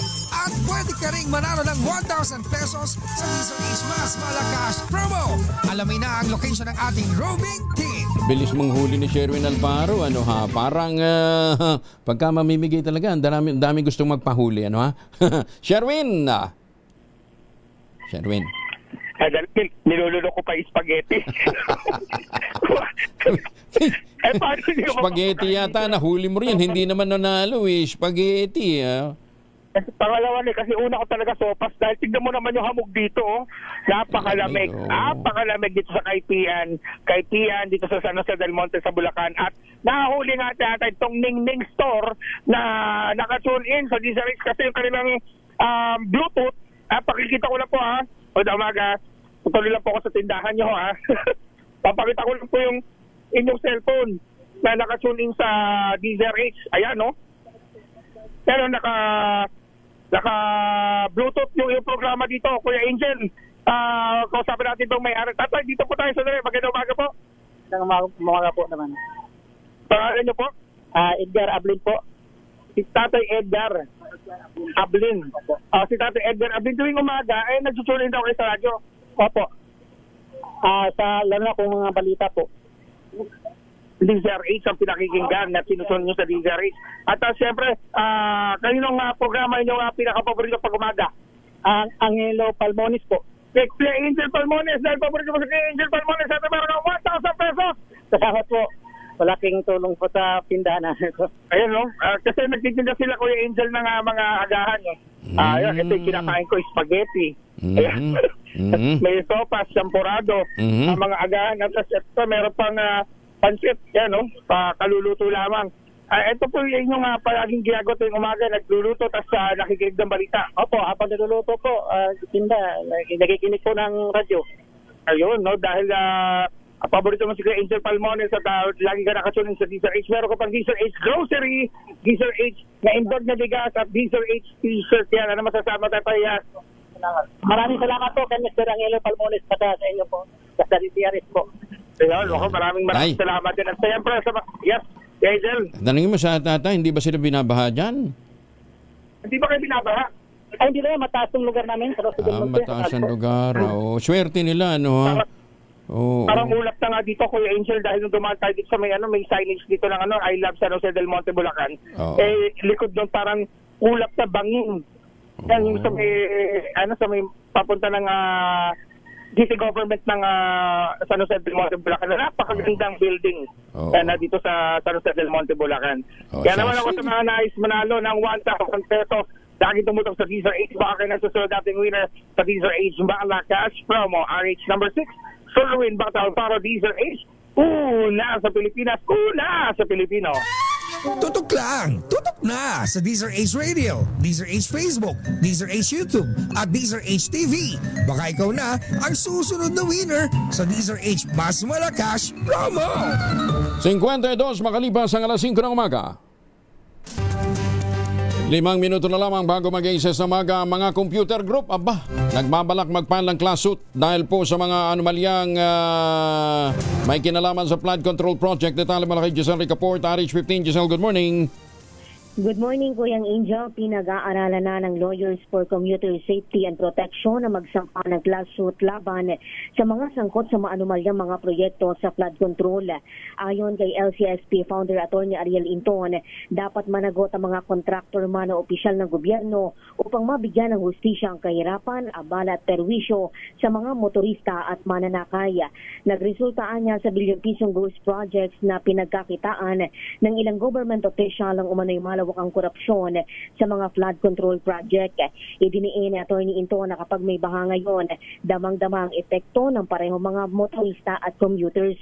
F: at pwede ka ring manalo ng 1,000 pesos sa DZRH Mas Malakas Promo. Alamin na ang location ng ating roving team.
A: Bilis mong huli ni Sherwin Alparo, parang pagka mamimigay talaga, dami gustong magpahuli, Sherwin! Sherwin.
G: Dahil nilululo ko pa yung spaghetti. Paano
A: spaghetti yata, nahuli mo rin. Hindi naman nanalo spaghetti.
G: Pangalawa kasi una ko talaga sopas dahil tignan mo naman yung hamog dito. Napakalamig. Napakalamig dito sa Kaypian. Kaypian dito sa San Jose del Monte sa Bulacan. At nahuli nga natin itong Ningning Store na naka-tune in sa DZRH kasi yung kanilang Bluetooth. Pakikita ko lang po O umaga, tuloy lang po ako sa tindahan nyo Papakita ko lang po yung inyong cellphone na naka-tune in sa DZRH. Ayan Pero naka-Bluetooth yung programa dito, Kuya Angel. Kausapin natin itong may-ari. Tatay, dito po tayo sa dali. Magandang umaga po.
V: Magandang umaga po naman.
G: Pangalan niyo po?
V: Edgar Ablin po.
G: Si Tatay Edgar Ablin. Si Tatay Edgar Ablin tuwing umaga, nagsusunin daw kayo sa radyo.
V: Opo. Lalo na kung mga balita po.
G: DZRH ang pinakikinggan na sinusunod nyo sa DZRH. At siyempre, kaninong programa nyo pinaka-paborito pag umaga?
V: Ang Angelo Palmones po.
G: Kuya Angel Palmones, dahil paborito mo sa Kuya Angel Palmones, at meron ng 1,000 pesos.
V: Salamat po. Malaking tulong po sa tindahan namin ko.
G: Ayun kasi nagtitinda sila Kuya Angel ng mga agahan ito yung kinakain ko, spaghetti. May sopas, champurado, mga agahan. At ito, meron pang pansit, kaluluto lamang. Ito po yung palaging ginagawa tuwing umaga, nagluluto tapos nakikinig ng balita.
V: Opo, habang niluluto po, nakikinig po ng radyo.
G: Ayun, dahil paborito mo si Kuya Angel Palmones at lagi ka nakasunin sa DZRH. Meron ko pang DZRH Grocery, DZRH na inbag na bigas at DZRH t-shirt. Yan, ano masasama tayo?
V: Maraming salamat po kay Mr. Angelo Palmones at sa inyo po, sa DZRH po.
G: Ayun, maraming salamat din. At siyempre, yes, Angel.
A: Tanungin mo sa tata, hindi ba sila binabaha dyan?
G: Hindi ba kayo binabaha?
V: Ay, hindi na, mataas yung lugar namin.
A: Mataas ang lugar. Swerte nila,
G: Parang ulap na nga dito, Kuya Angel, dahil nung dumaan tayo dito sa may signage dito ng I Love San Jose del Monte, Bulacan. Likod doon parang ulap na bangin. Yan yung sa may papunta ng city government ng San Jose del Monte, Bulacan. Napakagandang building na dito sa San Jose del Monte, Bulacan. Kaya naman ako sa mga nais manalo ng 1,000 pesos. Lagi tumutong sa DZRH. Baka kayo nasusunod nating winner sa DZRH Bala Cash promo. RH number 6. Suluin Batal para DZRH. Una sa Pilipinas. Una sa Pilipino.
F: Tutok lang, tutok na sa DZRH Radio, DZRH Facebook, DZRH YouTube at DZRH TV. Baka ikaw na ang susunod na winner sa DZRH Mas Malakas Promo.
A: 52 makalipas ang alas 5 ng umaga. 5 minuto na lamang bago mag-iises na mga computer group. Nagbabalak magpalang class suit dahil po sa mga anomalyang may kinalaman sa flood control project. Detalye malaki Giselle Ricaport, RH15. Giselle, good morning.
W: Good morning, Kuyang Angel. Pinag-aaralan na ng Lawyers for Commuter Safety and Protection na magsampa ng class suit laban sa mga sangkot sa maanumalyang mga proyekto sa flood control. Ayon kay LCSP Founder Attorney Ariel Inton, dapat managot ang mga kontraktor man o opisyal ng gobyerno upang mabigyan ng hustisya ang kahirapan, abala at perwisyo sa mga motorista at mananakay. Nagresultaan niya sa bilyon-pisong ghost projects na pinagkakitaan ng ilang government official ang umano'y malawakang korupsyon sa mga flood control project. Idiniin ni Atty. Inton na kapag may baha ngayon, damang-dama ang epekto ng parehong mga motorista at commuters.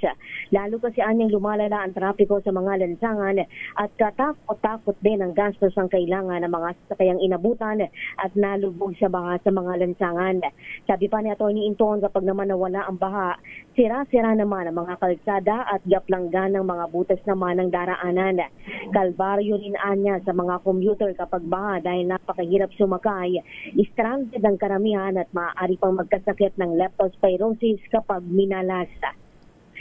W: Lalo kasi anyang lumalala ang trapiko sa mga lansangan at katakot-takot din ang gastos ang kailangan ng mga sasakayang inabutan at nalubog sa baha sa mga lansangan. Sabi pa ni Atty. Inton, kapag naman nawala ang baha, sira-sira naman ang mga kalsada at gaplanggan ng mga butas naman ng daraanan. Kalbaryo rin anya sa mga commuter kapag baha dahil napakahirap sumakay. Stranded ang karamihan at maaari pang magkasakit ng leptospirosis kapag minalas.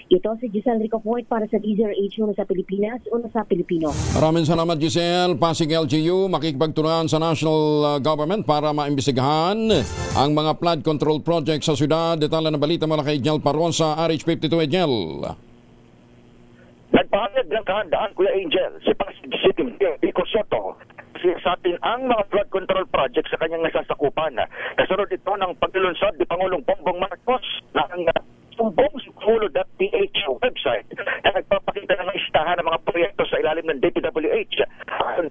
W: Ito si Giselle Ricaport para sa DZRH, una sa Pilipinas, una sa Pilipino.
A: Maraming salamat, Giselle. Pasig LGU makikipagtulungan sa national government para maimbestigahan ang mga flood control project sa syudad. Detalye ng balita mula kay Jel Paronsa, RH52. Jel.
E: Nagpahayag ng kahandaan, Kuya Angel, si Pasig City Mayor Vico Soto
H: siya sa atin ang mga flood control project sa kanyang nasasakupan. Kasunod ito ng paglulunsad ni Pangulong Bongbong Marcos ng sumbongsukulo.ph website na nagpapakita ng listahan ng mga proyekto sa ilalim ng DPWH.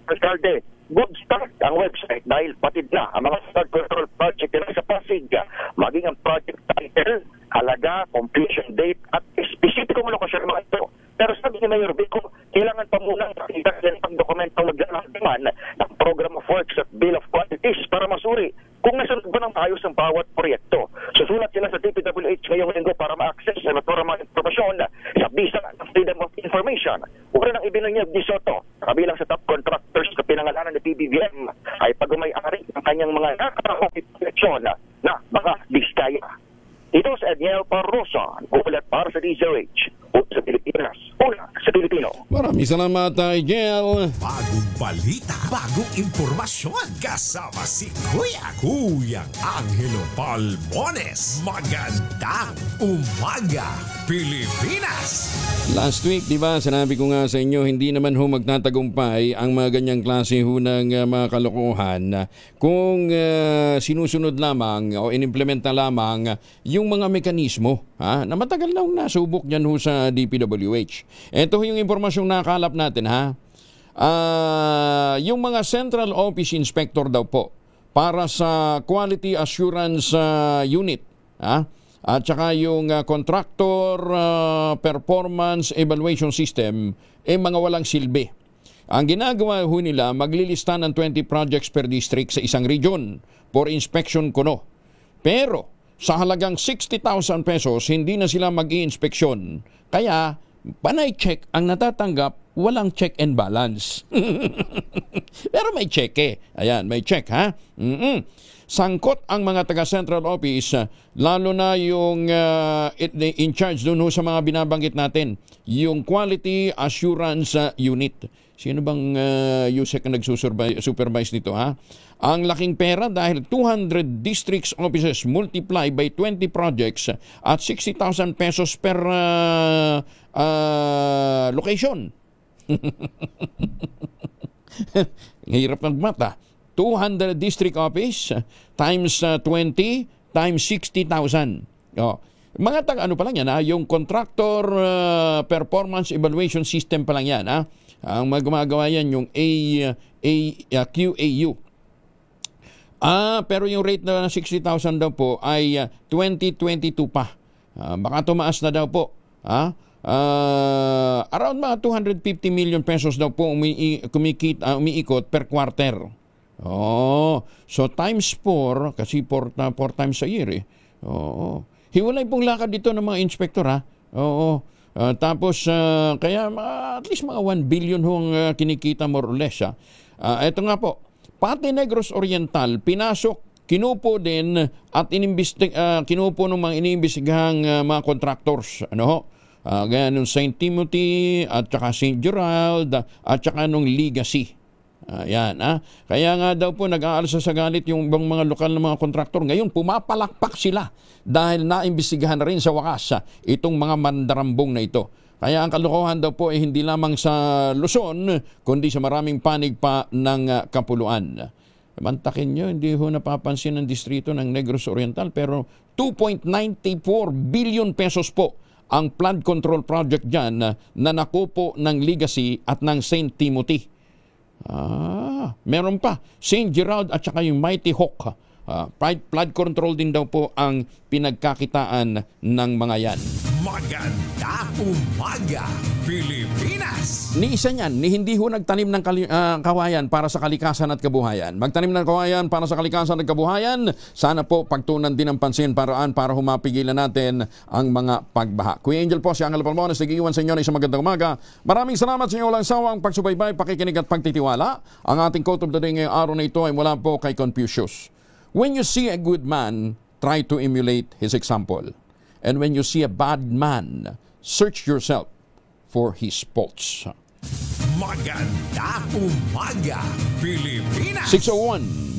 H: Alcalde, good start ang website dahil patid na ang mga flood control project na sa Pasig, maging ang project title, halaga, completion date at espesipikong lokasyon ng mga ito. Pero sabi ni Mayor Vico, kailangan pa muna nakita yan ang dokumentong maglalangdaman ng Program of Works at Bill of Quantities para masuri kung nasunod ba ng ayos ang bawat proyekto. Susulat sila sa DPWH ngayong linggo para ma-access sa naturang mga informasyon sa bisa ng Freedom of Information. Una nang ibinunyag ni Soto, kabilang sa top contractors na pinangalanan ni PBBM, ay pagmamay-ari ng kanyang mga nakakahong proyeksyon na mga Biskaya. Ito si Edniel Parrosa, ulat para sa DZRH, sa Pilipinas, una sa Pilipino.
A: Maraming salamat, Edniel.
I: Bagong balita, bagong impormasyon, kasama si Kuyang Angelo Palmones. Magandang umaga, Pilipinas!
A: Last week, di ba, sinabi ko nga sa inyo, hindi naman ho magtatagumpay ang mga ganyang klase ho ng mga kalokohan kung sinusunod lamang o inimplementa lamang yung mga mekanismo na matagal na nasubok dyan ho sa DPWH. Ito yung impormasyong nakalap natin yung mga Central Office Inspector daw po para sa Quality Assurance Unit at saka yung Contractor Performance Evaluation System mga walang silbi. Ang ginagawa ho nila, maglilista ng 20 projects per district sa isang region for inspection kuno. Pero sa halagang 60,000 pesos, hindi na sila mag-i-inspeksyon. Kaya, panay check ang natatanggap, walang check and balance. Pero may check Ayan, may check Sangkot ang mga taga-Central Office, lalo na yung in charge doon sa mga binabanggit natin, yung Quality Assurance Unit. Sino bang USEC na nagsusupervise nito Ang laking pera dahil 200 districts offices multiply by 20 projects at 60,000 pesos per location. Hirap magmata. 200 district office times 20 times 60,000. Mga ano pa lang yan yung Contractor Performance Evaluation System pa lang yan Ang gumagawa yan yung QAU. Pero yung rate na 60,000 daw po ay 2022 pa. Baka tumaas na daw po. Around mga 250 million pesos daw po umiikot per quarter. So times 4, kasi 4 times a year Hiwalay pong lakad dito ng mga inspektor tapos kaya at least mga 1 billion hong kinikita more or less Ito nga po, pati Negros Oriental, pinasok, kinupo din at kinupo ng mga iniimbestigahang mga contractors. Gaya nung St. Timothy at saka St. Gerald at saka nung Legacy. Kaya nga daw po nag-aalsa sa galit yung mga lokal na mga kontraktor. Ngayon pumapalakpak sila dahil naimbestigahan na rin sa wakas itong mga mandarambong na ito. Kaya ang kalokohan daw po ay hindi lamang sa Luzon kundi sa maraming panig pa ng kapuluan. Mantakin nyo, hindi ho napapansin ng distrito ng Negros Oriental pero 2.94 billion pesos po ang flood control project dyan na nakupo ng Legacy at ng St. Timothy. Meron pa St. Gerald at saka yung Mighty Hawk. Flood control din daw po ang pinagkakitaan ng mga yan.
I: Maganda umaga, Pilipinas!
A: Ni isa niyan, ni hindi ho nagtanim ng kawayan para sa kalikasan at kabuhayan. Magtanim ng kawayan para sa kalikasan at kabuhayan, sana po pagtunan din ng pansin para humapigilan natin ang mga pagbaha. Kuya Angel po, si Angelo Palmones, nag-iwan sa inyo na isang magandang umaga. Maraming salamat sa inyo walang sawang pagsubaybay, pakikinig at pagtitiwala. Ang ating quote of the day ngayong araw na ito ay mula po kay Confucius. When you see a good man, try to emulate his example. And when you see a bad man, search yourself for his faults.
I: Maganda umaga, Pilipinas!
A: 6:01